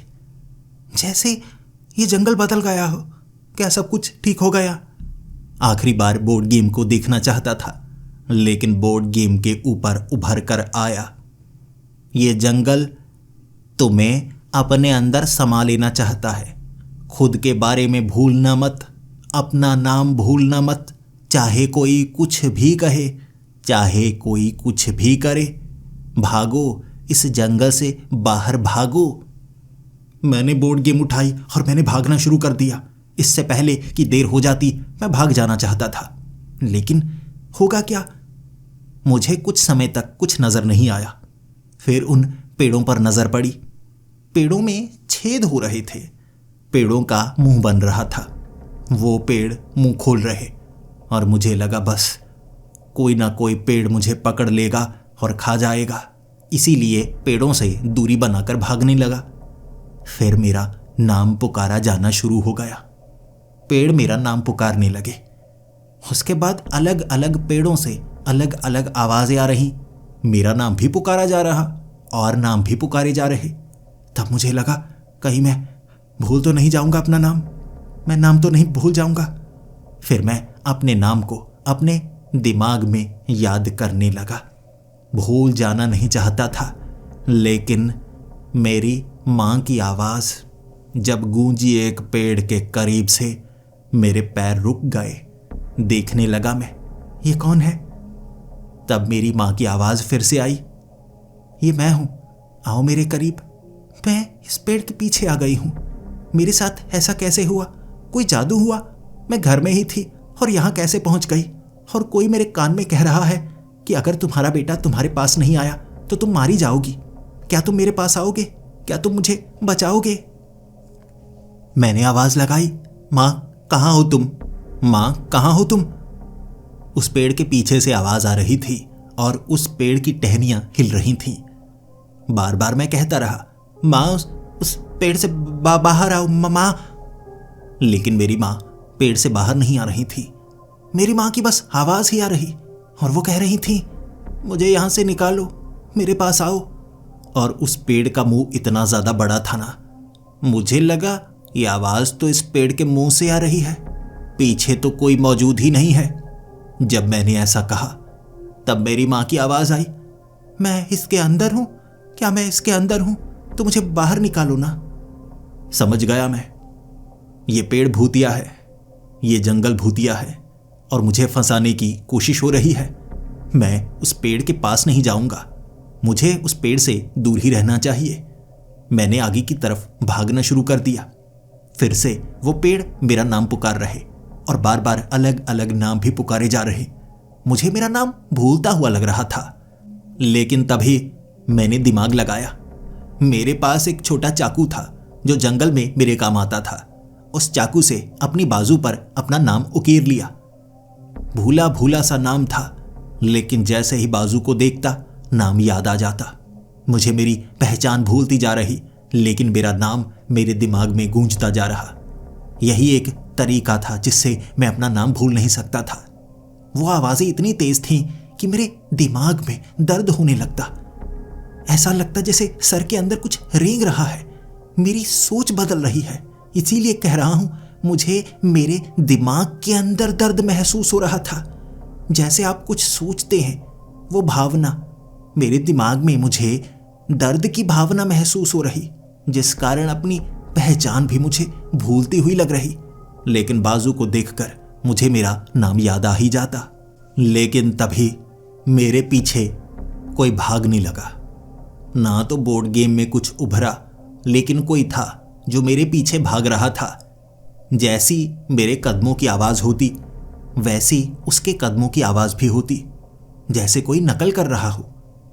जैसे ये जंगल बदल गया हो। क्या सब कुछ ठीक हो गया? आखिरी बार बोर्ड गेम को देखना चाहता था, लेकिन बोर्ड गेम के ऊपर उभर कर आया। ये जंगल तुम्हें अपने अंदर समा लेना चाहता है। खुद के बारे में भूलना मत, अपना नाम भूलना मत। चाहे कोई कुछ भी कहे, चाहे कोई कुछ भी करे, भागो, इस जंगल से बाहर भागो। मैंने बोर्ड गेम उठाई और मैंने भागना शुरू कर दिया। इससे पहले कि देर हो जाती, मैं भाग जाना चाहता था, लेकिन होगा क्या? मुझे कुछ समय तक कुछ नजर नहीं आया। फिर उन पेड़ों पर नजर पड़ी। पेड़ों में छेद हो रहे थे, पेड़ों का मुंह बन रहा था। वो पेड़ मुंह खोल रहे और मुझे लगा बस कोई ना कोई पेड़ मुझे पकड़ लेगा और खा जाएगा। इसीलिए पेड़ों से दूरी बनाकर भागने लगा। फिर मेरा नाम पुकारा जाना शुरू हो गया। पेड़ मेरा नाम पुकारने लगे। उसके बाद अलग अलग पेड़ों से अलग अलग आवाजें आ रही। मेरा नाम भी पुकारा जा रहा और नाम भी पुकारे जा रहे। तब मुझे लगा कहीं मैं भूल तो नहीं जाऊंगा अपना नाम, मैं नाम तो नहीं भूल जाऊंगा। फिर मैं अपने नाम को अपने दिमाग में याद करने लगा। भूल जाना नहीं चाहता था, लेकिन मेरी मां की आवाज जब गूंजी एक पेड़ के करीब से, मेरे पैर रुक गए। देखने लगा मैं, ये कौन है? तब मेरी मां की आवाज फिर से आई, ये मैं हूं, आओ मेरे करीब। मैं इस पेड़ के पीछे आ गई हूं। मेरे साथ ऐसा कैसे हुआ? कोई जादू हुआ? मैं घर में ही थी और यहां कैसे पहुंच गई? और कोई मेरे कान में कह रहा है कि अगर तुम्हारा बेटा तुम्हारे पास नहीं आया तो तुम मारी जाओगी। क्या तुम मेरे पास आओगे? क्या तुम मुझे बचाओगे? मैंने आवाज लगाई, मां कहां हो तुम? मां कहां हो तुम? उस पेड़ के पीछे से आवाज आ रही थी और उस पेड़ की टहनियां हिल रही थीं। बार बार मैं कहता रहा, मां उस पेड़ से बाहर आओ मां। लेकिन मेरी मां पेड़ से बाहर नहीं आ रही थी। मेरी मां की बस आवाज ही आ रही और वो कह रही थी, मुझे यहां से निकालो, मेरे पास आओ। और उस पेड़ का मुंह इतना ज्यादा बड़ा था ना, मुझे लगा ये आवाज तो इस पेड़ के मुंह से आ रही है, पीछे तो कोई मौजूद ही नहीं है। जब मैंने ऐसा कहा तब मेरी मां की आवाज आई, मैं इसके अंदर हूं, क्या मैं इसके अंदर हूं? तो मुझे बाहर निकालो ना। समझ गया मैं, ये पेड़ भूतिया है, ये जंगल भूतिया है और मुझे फंसाने की कोशिश हो रही है। मैं उस पेड़ के पास नहीं जाऊंगा, मुझे उस पेड़ से दूर ही रहना चाहिए। मैंने आगे की तरफ भागना शुरू कर दिया। फिर से वो पेड़ मेरा नाम पुकार रहे और बार बार अलग अलग नाम भी पुकारे जा रहे। मुझे मेरा नाम भूलता हुआ लग रहा था, लेकिन तभी मैंने दिमाग लगाया। मेरे पास एक छोटा चाकू था जो जंगल में मेरे काम आता था। उस चाकू से अपनी बाजू पर अपना नाम उकेर लिया। भूला भूला सा नाम था, लेकिन जैसे ही बाजू को देखता नाम याद आ जाता। मुझे मेरी पहचान भूलती जा रही, लेकिन मेरा नाम मेरे दिमाग में गूंजता जा रहा। यही एक तरीका था जिससे मैं अपना नाम भूल नहीं सकता था। वो आवाजें इतनी तेज थीं कि मेरे दिमाग में दर्द होने लगता। ऐसा लगता जैसे सर के अंदर कुछ रेंग रहा है। मेरी सोच बदल रही है, इसीलिए कह रहा हूं, मुझे मेरे दिमाग के अंदर दर्द महसूस हो रहा था। जैसे आप कुछ सोचते हैं, वो भावना मेरे दिमाग में, मुझे दर्द की भावना महसूस हो रही, जिस कारण अपनी पहचान भी मुझे भूलती हुई लग रही, लेकिन बाजू को देखकर मुझे मेरा नाम याद आ ही जाता। लेकिन तभी मेरे पीछे कोई भागने लगा। ना तो बोर्ड गेम में कुछ उभरा, लेकिन कोई था जो मेरे पीछे भाग रहा था। जैसी मेरे कदमों की आवाज होती, वैसी उसके कदमों की आवाज भी होती, जैसे कोई नकल कर रहा हो।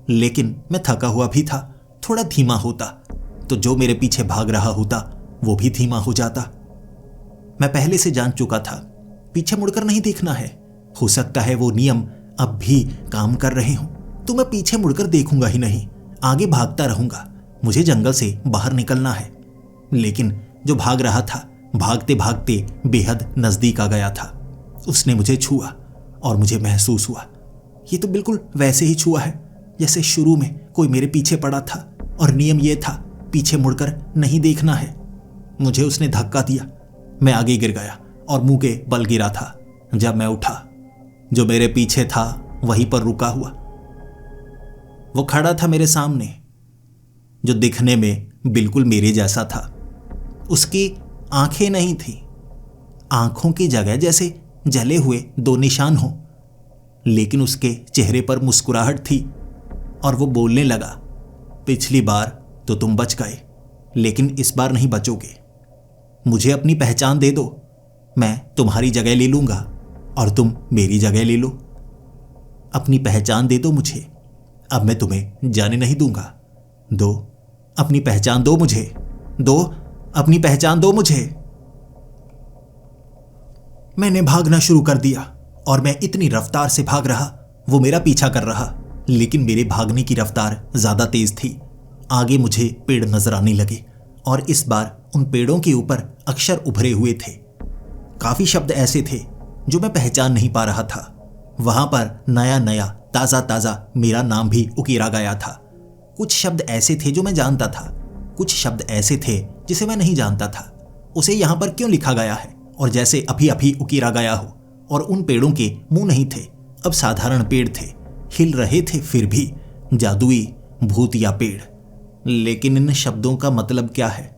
लेकिन मैं थका हुआ भी था, थोड़ा धीमा होता तो जो मेरे पीछे भाग रहा होता वो भी धीमा हो जाता। मैं पहले से जान चुका था पीछे मुड़कर नहीं देखना है। हो सकता है वो नियम अब भी काम कर रहे हों, तो मैं पीछे मुड़कर देखूंगा ही नहीं, आगे भागता रहूंगा। मुझे जंगल से बाहर निकलना है। लेकिन जो भाग रहा था भागते भागते बेहद नजदीक आ गया था। उसने मुझे छुआ और मुझे महसूस हुआ ये तो बिल्कुल वैसे ही छुआ है जैसे शुरू में कोई मेरे पीछे पड़ा था और नियम ये था पीछे मुड़कर नहीं देखना है। मुझे उसने धक्का दिया, मैं आगे गिर गया और मुंह के बल गिरा था। जब मैं उठा, जो मेरे पीछे था वहीं पर रुका हुआ। वो खड़ा था मेरे सामने, जो दिखने में बिल्कुल मेरे जैसा था। उसकी आंखें नहीं थी, आंखों की जगह जैसे जले हुए दो निशान हो, लेकिन उसके चेहरे पर मुस्कुराहट थी और वो बोलने लगा, पिछली बार तो तुम बच गए, लेकिन इस बार नहीं बचोगे। मुझे अपनी पहचान दे दो, मैं तुम्हारी जगह ले लूंगा और तुम मेरी जगह ले लो। अपनी पहचान दे दो मुझे, अब मैं तुम्हें जाने नहीं दूंगा। दो अपनी पहचान दो मुझे, दो अपनी पहचान दो मुझे। मैंने भागना शुरू कर दिया और मैं इतनी रफ्तार से भाग रहा, वो मेरा पीछा कर रहा, लेकिन मेरे भागने की रफ्तार ज्यादा तेज थी। आगे मुझे पेड़ नजर आने लगे और इस बार उन पेड़ों के ऊपर अक्षर उभरे हुए थे। काफी शब्द ऐसे थे जो मैं पहचान नहीं पा रहा था। वहां पर नया नया ताजा ताजा मेरा नाम भी उकेरा गया था। कुछ शब्द ऐसे थे जो मैं जानता था, कुछ शब्द ऐसे थे जिसे मैं नहीं जानता था। उसे यहां पर क्यों लिखा गया है और जैसे अभी अभी उकेरा गया हो। और उन पेड़ों के मुंह नहीं थे, अब साधारण पेड़ थे, हिल रहे थे फिर भी, जादुई भूतिया पेड़। लेकिन इन शब्दों का मतलब क्या है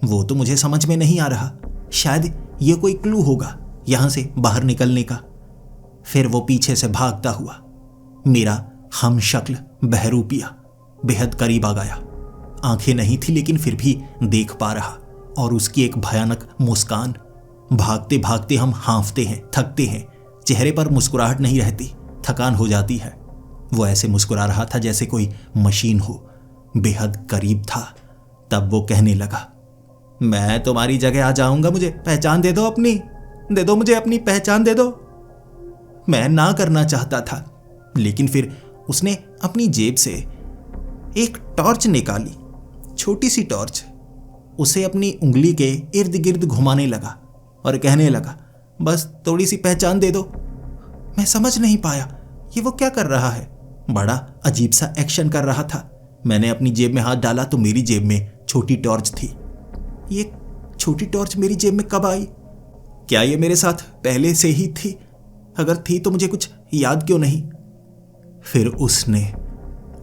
वो तो मुझे समझ में नहीं आ रहा। शायद ये कोई क्लू होगा यहां से बाहर निकलने का। फिर वो पीछे से भागता हुआ मेरा हम शक्ल बहरूपिया बेहद करीब आ गया। आंखें नहीं थी लेकिन फिर भी देख पा रहा, और उसकी एक भयानक मुस्कान। भागते भागते हम हांफते हैं, थकते हैं, चेहरे पर मुस्कुराहट नहीं रहती, थकान हो जाती है। वो ऐसे मुस्कुरा रहा था जैसे कोई मशीन हो, बेहद करीब था। तब वो कहने लगा, मैं तुम्हारी जगह आ जाऊंगा, मुझे पहचान दे दो अपनी, दे दो मुझे अपनी पहचान दे दो। मैं ना करना चाहता था, लेकिन फिर उसने अपनी जेब से एक टॉर्च निकाली, छोटी सी टॉर्च। उसे अपनी उंगली के इर्द गिर्द घुमाने लगा और कहने लगा, बस थोड़ी सी पहचान दे दो। मैं समझ नहीं पाया ये वो क्या कर रहा है। बड़ा अजीब सा एक्शन कर रहा था। मैंने अपनी जेब में हाथ डाला तो मेरी जेब में छोटी टॉर्च थी। ये छोटी टॉर्च मेरी जेब में कब आई? क्या ये मेरे साथ पहले से ही थी? अगर थी तो मुझे कुछ याद क्यों नहीं? फिर उसने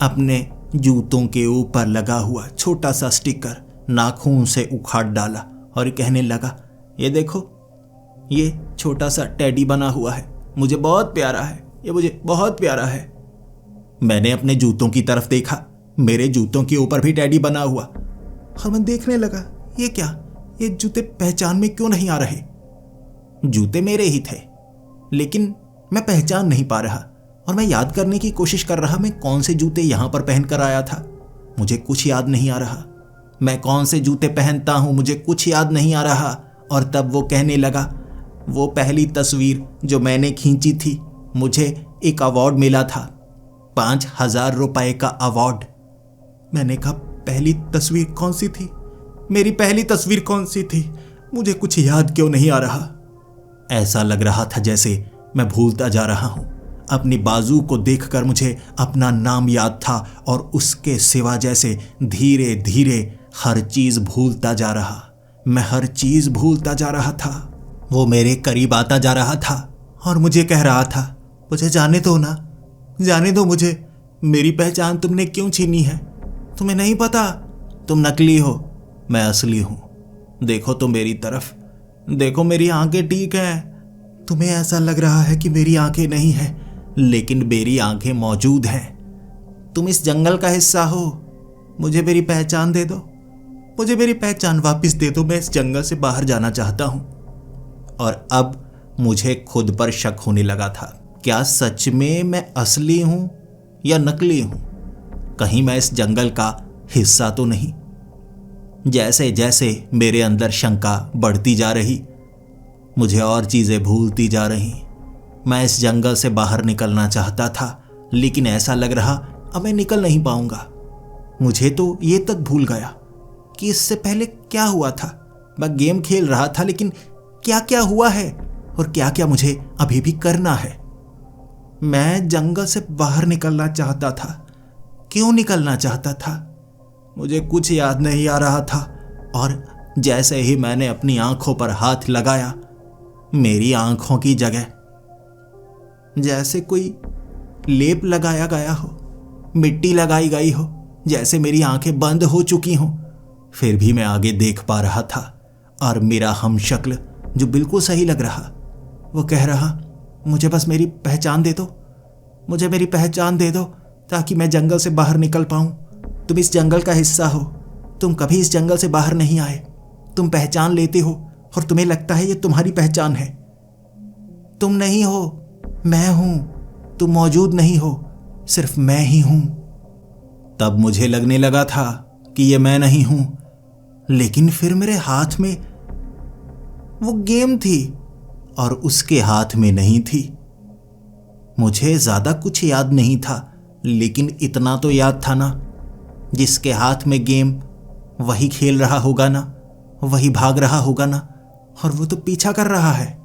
अपने जूतों के ऊपर लगा हुआ छोटा सा स्टिकर नाखून से उखाड़ डाला और कहने लगा, ये देखो, ये छोटा सा टेडी बना हुआ है, मुझे बहुत प्यारा है, ये मुझे बहुत प्यारा है। मैंने अपने जूतों की तरफ देखा, मेरे जूतों के ऊपर भी टेडी बना हुआ, और मैं देखने लगा, ये क्या, ये जूते पहचान में क्यों नहीं आ रहे? जूते मेरे ही थे, लेकिन मैं पहचान नहीं पा रहा, और मैं याद करने की कोशिश कर रहा मैं कौन से जूते यहां पर पहन कर आया था। मुझे कुछ याद नहीं आ रहा, मैं कौन से जूते पहनता हूं, मुझे कुछ याद नहीं आ रहा। और तब वो कहने लगा, वो पहली तस्वीर जो मैंने खींची थी, मुझे एक अवार्ड मिला था, 5,000 रुपए का अवार्ड। मैंने कहा, पहली तस्वीर कौन सी थी? मेरी पहली तस्वीर कौन सी थी? मुझे कुछ याद क्यों नहीं आ रहा? ऐसा लग रहा था जैसे मैं भूलता जा रहा हूं। अपनी बाजू को देखकर मुझे अपना नाम याद था, और उसके सिवा जैसे धीरे धीरे हर चीज भूलता जा रहा। मैं हर चीज भूलता जा रहा था। वो मेरे करीब आता जा रहा था और मुझे कह रहा था, मुझे जाने दो ना, जाने दो मुझे। मेरी पहचान तुमने क्यों छीनी है? तुम्हें नहीं पता, तुम नकली हो, मैं असली हूं। देखो तो मेरी तरफ, देखो मेरी आंखें ठीक हैं। तुम्हें ऐसा लग रहा है कि मेरी आंखें नहीं हैं, लेकिन मेरी आंखें मौजूद हैं। तुम इस जंगल का हिस्सा हो। मुझे मेरी पहचान दे दो, मुझे मेरी पहचान वापस दे दो। मैं इस जंगल से बाहर जाना चाहता हूं। और अब मुझे खुद पर शक होने लगा था। क्या सच में मैं असली हूं या नकली हूं? कहीं मैं इस जंगल का हिस्सा तो नहीं? जैसे जैसे मेरे अंदर शंका बढ़ती जा रही, मुझे और चीजें भूलती जा रही। मैं इस जंगल से बाहर निकलना चाहता था, लेकिन ऐसा लग रहा अब मैं निकल नहीं पाऊंगा। मुझे तो ये तक भूल गया कि इससे पहले क्या हुआ था। मैं गेम खेल रहा था, लेकिन क्या क्या हुआ है और क्या क्या मुझे अभी भी करना है। मैं जंगल से बाहर निकलना चाहता था। क्यों निकलना चाहता था? मुझे कुछ याद नहीं आ रहा था। और जैसे ही मैंने अपनी आंखों पर हाथ लगाया, मेरी आंखों की जगह जैसे कोई लेप लगाया गया हो, मिट्टी लगाई गई हो, जैसे मेरी आंखें बंद हो चुकी हों। फिर भी मैं आगे देख पा रहा था, और मेरा हमशक्ल जो बिल्कुल सही लग रहा, वो कह रहा, मुझे बस मेरी पहचान दे दो, मुझे मेरी पहचान दे दो, ताकि मैं जंगल से बाहर निकल पाऊं। तुम इस जंगल का हिस्सा हो। तुम कभी इस जंगल से बाहर नहीं आए। तुम पहचान लेते हो और तुम्हें लगता है ये तुम्हारी पहचान है। तुम नहीं हो, मैं हूं। तुम मौजूद नहीं हो, सिर्फ मैं ही हूं। तब मुझे लगने लगा था कि ये मैं नहीं हूं, लेकिन फिर मेरे हाथ में वो गेम थी और उसके हाथ में नहीं थी। मुझे ज्यादा कुछ याद नहीं था, लेकिन इतना तो याद था ना, जिसके हाथ में गेम वही खेल रहा होगा ना, वही भाग रहा होगा ना, और वो तो पीछा कर रहा है।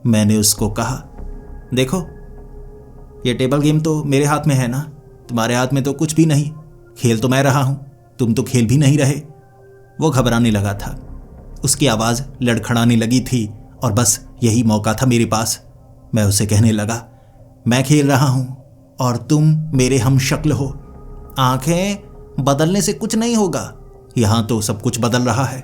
मैंने उसको कहा, देखो ये टेबल गेम तो मेरे हाथ में है ना, तुम्हारे हाथ में तो कुछ भी नहीं। खेल तो मैं रहा हूं, तुम तो खेल भी नहीं रहे। वो घबराने लगा था, उसकी आवाज लड़खड़ाने लगी थी, और बस यही मौका था मेरे पास। मैं उसे कहने लगा, मैं खेल रहा हूं और तुम मेरे हम शक्ल हो। आंखें बदलने से कुछ नहीं होगा, यहां तो सब कुछ बदल रहा है।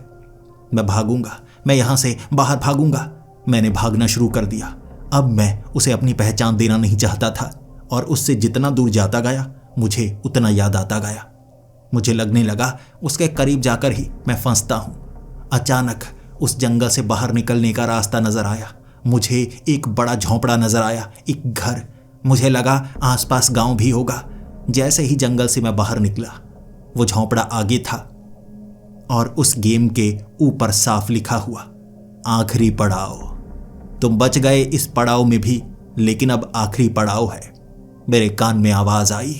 मैं भागूंगा, मैं यहां से बाहर भागूंगा। मैंने भागना शुरू कर दिया। अब मैं उसे अपनी पहचान देना नहीं चाहता था, और उससे जितना दूर जाता गया, मुझे उतना याद आता गया। मुझे लगने लगा उसके करीब जाकर ही मैं फंसता हूं। अचानक उस जंगल से बाहर निकलने का रास्ता नजर आया। मुझे एक बड़ा झोंपड़ा नजर आया, एक घर। मुझे लगा आसपास गांव भी होगा। जैसे ही जंगल से मैं बाहर निकला, वो झोंपड़ा आगे था, और उस गेम के ऊपर साफ लिखा हुआ, आखिरी पड़ाव। तुम बच गए इस पड़ाव में भी, लेकिन अब आखिरी पड़ाव है। मेरे कान में आवाज आई,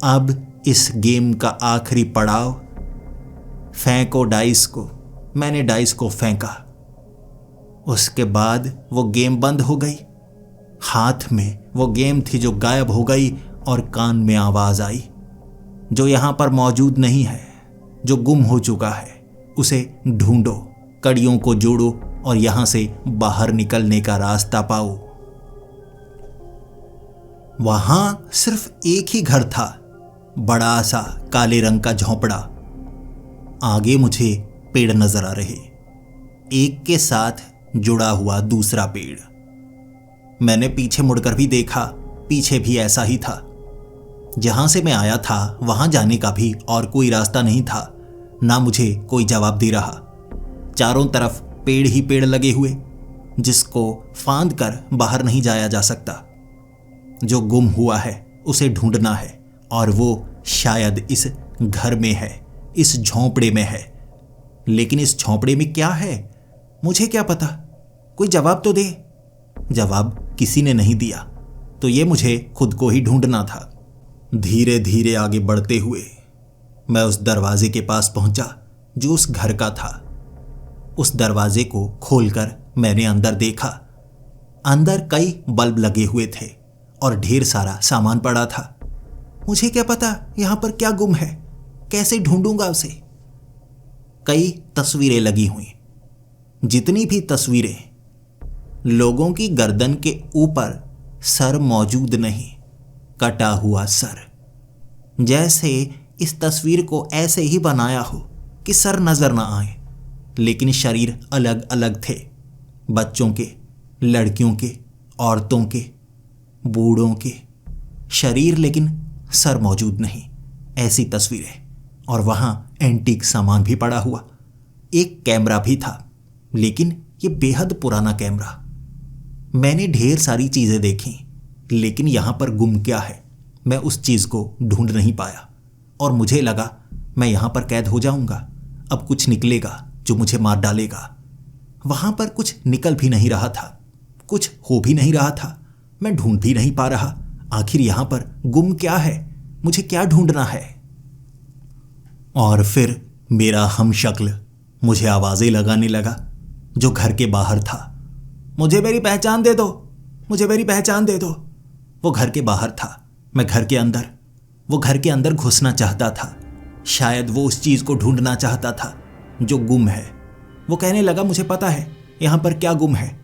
अब इस गेम का आखिरी पड़ाव। फेंको डाइस को। मैंने डाइस को फेंका। उसके बाद वो गेम बंद हो गई। हाथ में वो गेम थी जो गायब हो गई, और कान में आवाज आई, जो यहां पर मौजूद नहीं है, जो गुम हो चुका है, उसे ढूंढो, कड़ियों को जोड़ो और यहां से बाहर निकलने का रास्ता पाओ। वहां सिर्फ एक ही घर था, बड़ा सा काले रंग का झोंपड़ा। आगे मुझे पेड़ नजर आ रहे, एक के साथ जुड़ा हुआ दूसरा पेड़। मैंने पीछे मुड़कर भी देखा, पीछे भी ऐसा ही था। जहां से मैं आया था वहां जाने का भी और कोई रास्ता नहीं था, ना मुझे कोई जवाब दे रहा। चारों तरफ पेड़ ही पेड़ लगे हुए, जिसको फांद कर बाहर नहीं जाया जा सकता। जो गुम हुआ है उसे ढूंढना है, और वो शायद इस घर में है, इस झोंपड़े में है। लेकिन इस झोंपड़े में क्या है, मुझे क्या पता? कोई जवाब तो दे। जवाब किसी ने नहीं दिया, तो ये मुझे खुद को ही ढूंढना था। धीरे धीरे आगे बढ़ते हुए मैं उस दरवाजे के पास पहुंचा जो उस घर का था। उस दरवाजे को खोलकर मैंने अंदर देखा। अंदर कई बल्ब लगे हुए थे और ढेर सारा सामान पड़ा था। मुझे क्या पता यहां पर क्या गुम है, कैसे ढूंढूंगा उसे। कई तस्वीरें लगी हुई, जितनी भी तस्वीरें, लोगों की गर्दन के ऊपर सर मौजूद नहीं, कटा हुआ सर। जैसे इस तस्वीर को ऐसे ही बनाया हो कि सर नजर ना आए, लेकिन शरीर अलग अलग थे। बच्चों के, लड़कियों के, औरतों के, बूढ़ों के शरीर, लेकिन सर मौजूद नहीं। ऐसी तस्वीरें। और वहां एंटीक सामान भी पड़ा हुआ। एक कैमरा भी था, लेकिन ये बेहद पुराना कैमरा। मैंने ढेर सारी चीजें देखी, लेकिन यहां पर गुम क्या है, मैं उस चीज को ढूंढ नहीं पाया। और मुझे लगा मैं यहां पर कैद हो जाऊंगा। अब कुछ निकलेगा जो मुझे मार डालेगा। वहां पर कुछ निकल भी नहीं रहा था, कुछ हो भी नहीं रहा था। मैं ढूंढ भी नहीं पा रहा आखिर यहां पर गुम क्या है, मुझे क्या ढूंढना है। और फिर मेरा हमशक्ल मुझे आवाजें लगाने लगा, जो घर के बाहर था। मुझे मेरी पहचान दे दो, मुझे मेरी पहचान दे दो। वो घर के बाहर था, मैं घर के अंदर। वो घर के अंदर घुसना चाहता था। शायद वो उस चीज को ढूंढना चाहता था जो गुम है। वो कहने लगा, मुझे पता है यहां पर क्या गुम है।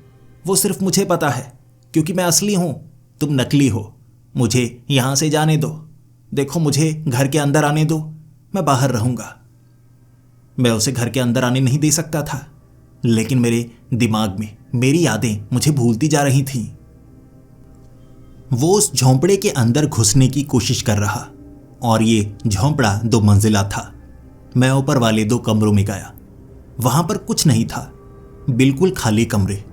वो सिर्फ मुझे पता है, क्योंकि मैं असली हूं, तुम नकली हो। मुझे यहां से जाने दो। देखो, मुझे घर के अंदर आने दो, मैं बाहर रहूंगा। मैं उसे घर के अंदर आने नहीं दे सकता था, लेकिन मेरे दिमाग में मेरी यादें मुझे भूलती जा रही थीं। वो उस झोंपड़े के अंदर घुसने की कोशिश कर रहा, और ये झोंपड़ा 2 मंजिला था। मैं ऊपर वाले 2 कमरों में गया। वहां पर कुछ नहीं था, बिल्कुल खाली कमरे।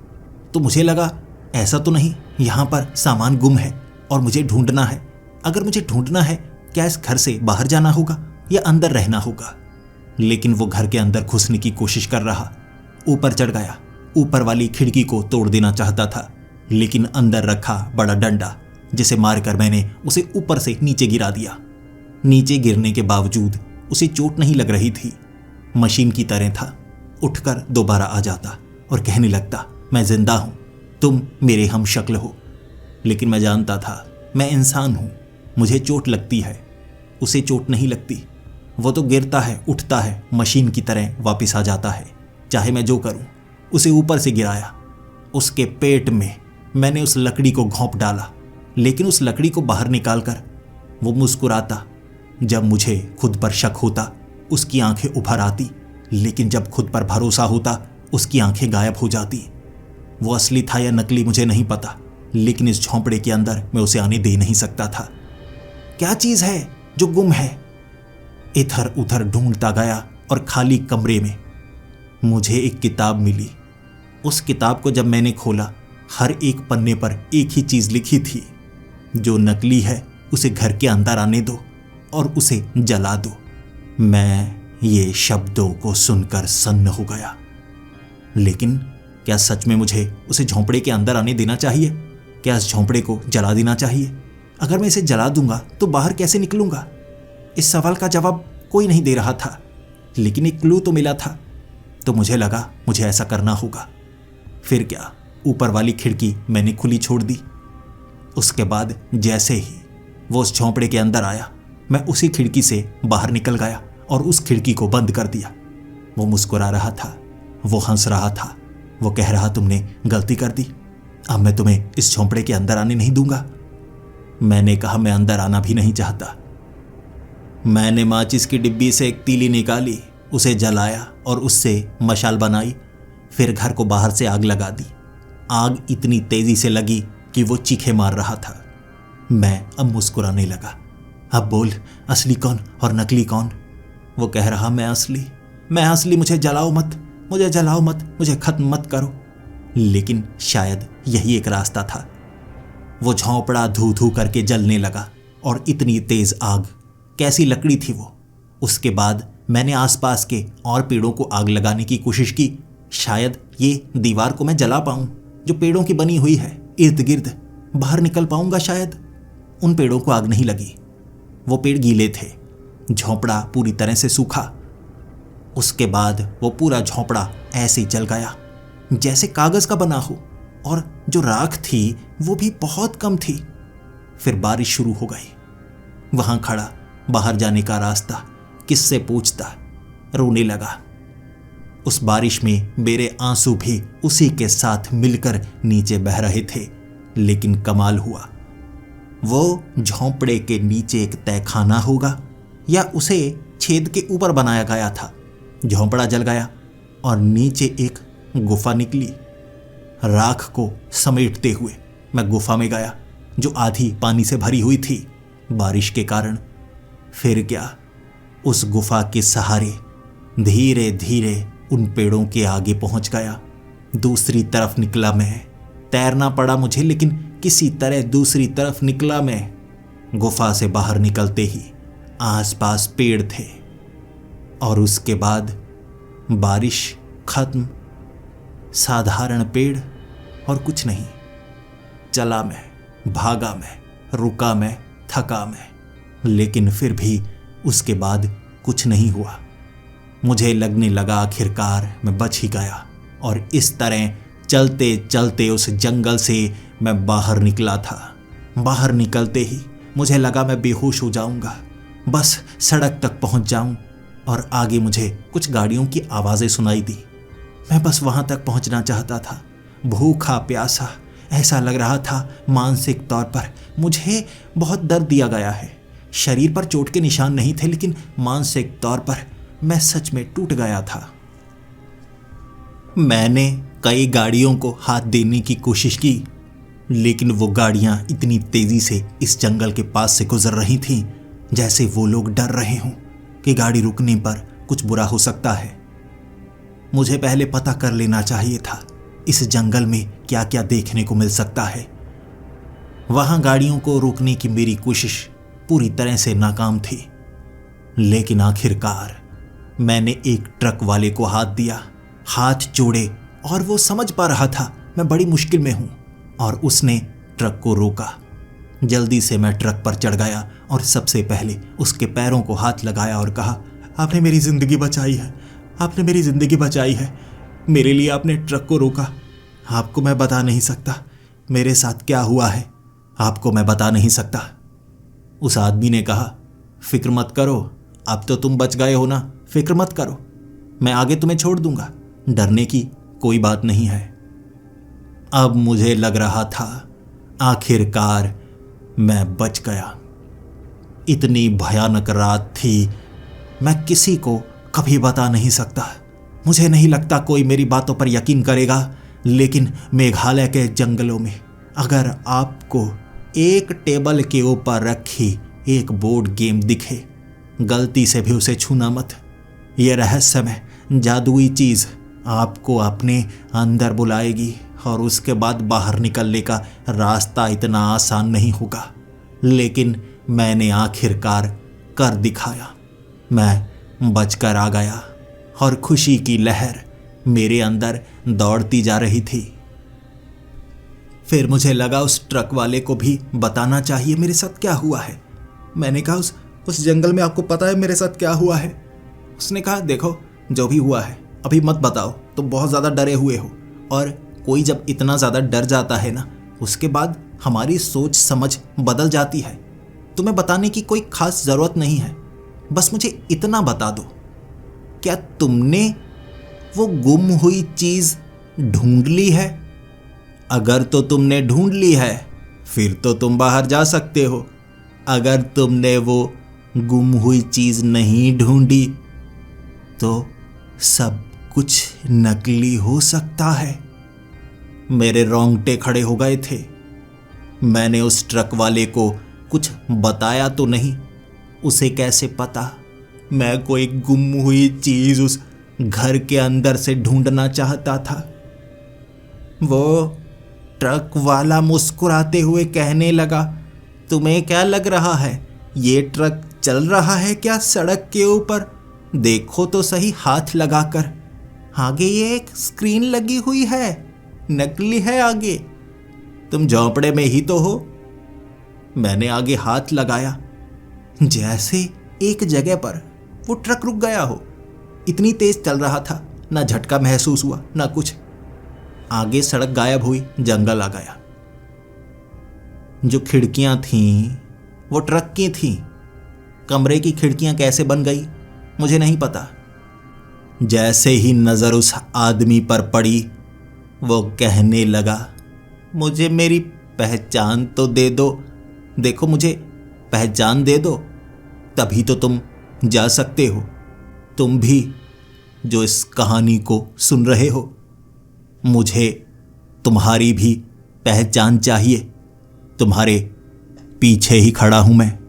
तो मुझे लगा, ऐसा तो नहीं यहां पर सामान गुम है और मुझे ढूंढना है। अगर मुझे ढूंढना है, क्या इस घर से बाहर जाना होगा या अंदर रहना होगा? लेकिन वो घर के अंदर घुसने की कोशिश कर रहा। ऊपर चढ़ गया, ऊपर वाली खिड़की को तोड़ देना चाहता था, लेकिन अंदर रखा बड़ा डंडा, जिसे मारकर मैंने उसे ऊपर से नीचे गिरा दिया। नीचे गिरने के बावजूद उसे चोट नहीं लग रही थी, मशीन की तरह था। उठकर दोबारा आ जाता और कहने लगता, मैं जिंदा हूं, तुम मेरे हमशक्ल हो। लेकिन मैं जानता था मैं इंसान हूं, मुझे चोट लगती है, उसे चोट नहीं लगती। वो तो गिरता है, उठता है, मशीन की तरह वापस आ जाता है, चाहे मैं जो करूं। उसे ऊपर से गिराया, उसके पेट में मैंने उस लकड़ी को घोंप डाला, लेकिन उस लकड़ी को बाहर निकालकर वो मुस्कुराता। जब मुझे खुद पर शक होता, उसकी आंखें उभर आती, लेकिन जब खुद पर भरोसा होता, उसकी आंखें गायब हो जाती। वो असली था या नकली मुझे नहीं पता, लेकिन इस झोंपड़े के अंदर मैं उसे आने दे नहीं सकता था। क्या चीज है जो गुम है? इधर उधर ढूंढता गया और खाली कमरे में मुझे एक किताब मिली। उस किताब को जब मैंने खोला, हर एक पन्ने पर एक ही चीज लिखी थी, जो नकली है उसे घर के अंदर आने दो और उसे जला दो। मैं ये शब्दों को सुनकर सन्न हो गया। लेकिन क्या सच में मुझे उसे झोंपड़े के अंदर आने देना चाहिए? क्या इस झोंपड़े को जला देना चाहिए? अगर मैं इसे जला दूंगा तो बाहर कैसे निकलूंगा? इस सवाल का जवाब कोई नहीं दे रहा था, लेकिन एक क्लू तो मिला था। तो मुझे लगा मुझे ऐसा करना होगा। फिर क्या, ऊपर वाली खिड़की मैंने खुली छोड़ दी। उसके बाद जैसे ही वो उस झोंपड़े के अंदर आया, मैं उसी खिड़की से बाहर निकल गया और उस खिड़की को बंद कर दिया। वो मुस्कुरा रहा था, वो हंस रहा था, वो कह रहा, तुमने गलती कर दी, अब मैं तुम्हें इस झोंपड़े के अंदर आने नहीं दूंगा। मैंने कहा, मैं अंदर आना भी नहीं चाहता। मैंने माचिस की डिब्बी से एक तीली निकाली, उसे जलाया और उससे मशाल बनाई। फिर घर को बाहर से आग लगा दी। आग इतनी तेजी से लगी कि वो चीखे मार रहा था। मैं अब मुस्कुराने लगा। अब बोल, असली कौन और नकली कौन? वो कह रहा, मैं असली, मुझे जलाओ मत, मुझे जलाओ मत, मुझे खत्म मत करो। लेकिन शायद यही एक रास्ता था। वो झोंपड़ा धू धू करके जलने लगा, और इतनी तेज आग, कैसी लकड़ी थी वो। उसके बाद मैंने आसपास के और पेड़ों को आग लगाने की कोशिश की। शायद ये दीवार को मैं जला पाऊं जो पेड़ों की बनी हुई है इर्द गिर्द, बाहर निकल पाऊंगा शायद। उन पेड़ों को आग नहीं लगी, वो पेड़ गीले थे, झोंपड़ा पूरी तरह से सूखा। उसके बाद वो पूरा झोंपड़ा ऐसे ही जल गया जैसे कागज का बना हो, और जो राख थी वो भी बहुत कम थी। फिर बारिश शुरू हो गई। वहां खड़ा बाहर जाने का रास्ता किससे पूछता, रोने लगा। उस बारिश में मेरे आंसू भी उसी के साथ मिलकर नीचे बह रहे थे। लेकिन कमाल हुआ, वो झोंपड़े के नीचे एक तहखाना होगा या उसे छेद के ऊपर बनाया गया था। झोंपड़ा जल गया, और नीचे एक गुफा निकली। राख को समेटते हुए मैं गुफा में गया, जो आधी पानी से भरी हुई थी बारिश के कारण। फिर क्या, उस गुफा के सहारे धीरे धीरे उन पेड़ों के आगे पहुंच गया। दूसरी तरफ निकला मैं। तैरना पड़ा मुझे, लेकिन किसी तरह दूसरी तरफ निकला मैं। गुफा से बाहर निकलते ही आसपास पेड़ थे और उसके बाद बारिश खत्म। साधारण पेड़ और कुछ नहीं। चला मैं, भागा मैं, रुका मैं, थका मैं, लेकिन फिर भी उसके बाद कुछ नहीं हुआ। मुझे लगने लगा आखिरकार मैं बच ही गया। और इस तरह चलते चलते उस जंगल से मैं बाहर निकला था। बाहर निकलते ही मुझे लगा मैं बेहोश हो जाऊंगा, बस सड़क तक पहुंच जाऊं। और आगे मुझे कुछ गाड़ियों की आवाज़ें सुनाई दी। मैं बस वहां तक पहुंचना चाहता था, भूखा प्यासा। ऐसा लग रहा था मानसिक तौर पर मुझे बहुत दर्द दिया गया है। शरीर पर चोट के निशान नहीं थे, लेकिन मानसिक तौर पर मैं सच में टूट गया था। मैंने कई गाड़ियों को हाथ देने की कोशिश की, लेकिन वो गाड़ियां इतनी तेजी से इस जंगल के पास से गुजर रही थीं जैसे वो लोग डर रहे हों कि गाड़ी रुकने पर कुछ बुरा हो सकता है। मुझे पहले पता कर लेना चाहिए था इस जंगल में क्या क्या देखने को मिल सकता है। वहां गाड़ियों को रोकने की मेरी कोशिश पूरी तरह से नाकाम थी, लेकिन आखिरकार मैंने एक ट्रक वाले को हाथ दिया, हाथ जोड़े, और वो समझ पा रहा था मैं बड़ी मुश्किल में हूं, और उसने ट्रक को रोका। जल्दी से मैं ट्रक पर चढ़ गया और सबसे पहले उसके पैरों को हाथ लगाया और कहा, आपने मेरी जिंदगी बचाई है, आपने मेरी जिंदगी बचाई है। मेरे लिए आपने ट्रक को रोका। आपको मैं बता नहीं सकता मेरे साथ क्या हुआ है, आपको मैं बता नहीं सकता। उस आदमी ने कहा, फिक्र मत करो, अब तो तुम बच गए हो ना, फिक्र मत करो, मैं आगे तुम्हें छोड़ दूंगा, डरने की कोई बात नहीं है। अब मुझे लग रहा था आखिरकार मैं बच गया। इतनी भयानक रात थी, मैं किसी को कभी बता नहीं सकता। मुझे नहीं लगता कोई मेरी बातों पर यकीन करेगा, लेकिन मेघालय के जंगलों में अगर आपको एक टेबल के ऊपर रखी एक बोर्ड गेम दिखे, गलती से भी उसे छूना मत। यह रहस्यमय जादुई चीज़ आपको अपने अंदर बुलाएगी और उसके बाद बाहर निकलने का रास्ता इतना आसान नहीं होगा, लेकिन मैंने आखिरकार कर दिखाया। मैं बचकर आ गया और खुशी की लहर मेरे अंदर दौड़ती जा रही थी। फिर मुझे लगा उस ट्रक वाले को भी बताना चाहिए मेरे साथ क्या हुआ है। मैंने कहा, उस जंगल में आपको पता है मेरे साथ क्या हुआ है? उसने कहा, देखो जो भी हुआ है अभी मत बताओ, तुम बहुत ज़्यादा डरे हुए हो, और कोई जब इतना ज़्यादा डर जाता है ना, उसके बाद हमारी सोच समझ बदल जाती है। तुम्हें बताने की कोई खास ज़रूरत नहीं है, बस मुझे इतना बता दो, क्या तुमने वो गुम हुई चीज़ ढूंढ ली है? अगर तो तुमने ढूंढ ली है फिर तो तुम बाहर जा सकते हो। अगर तुमने वो गुम हुई चीज़ नहीं ढूंढी तो सब कुछ नकली हो सकता है। मेरे रोंगटे खड़े हो गए थे। मैंने उस ट्रक वाले को कुछ बताया तो नहीं, उसे कैसे पता मैं कोई गुम हुई चीज उस घर के अंदर से ढूंढना चाहता था। वो ट्रक वाला मुस्कुराते हुए कहने लगा, तुम्हें क्या लग रहा है ये ट्रक चल रहा है क्या सड़क के ऊपर? देखो तो सही हाथ लगाकर, आगे ये एक स्क्रीन लगी हुई है, नकली है आगे, तुम झोंपड़े में ही तो हो। मैंने आगे हाथ लगाया, जैसे एक जगह पर वो ट्रक रुक गया हो। इतनी तेज चल रहा था, ना झटका महसूस हुआ ना कुछ। आगे सड़क गायब हुई, जंगल आ गया। जो खिड़कियां थीं वो ट्रक की थीं। कमरे की खिड़कियां कैसे बन गई मुझे नहीं पता। जैसे ही नजर उस आदमी पर पड़ी, वो कहने लगा, मुझे मेरी पहचान तो दे दो, देखो मुझे पहचान दे दो, तभी तो तुम जा सकते हो। तुम भी जो इस कहानी को सुन रहे हो, मुझे तुम्हारी भी पहचान चाहिए। तुम्हारे पीछे ही खड़ा हूं मैं।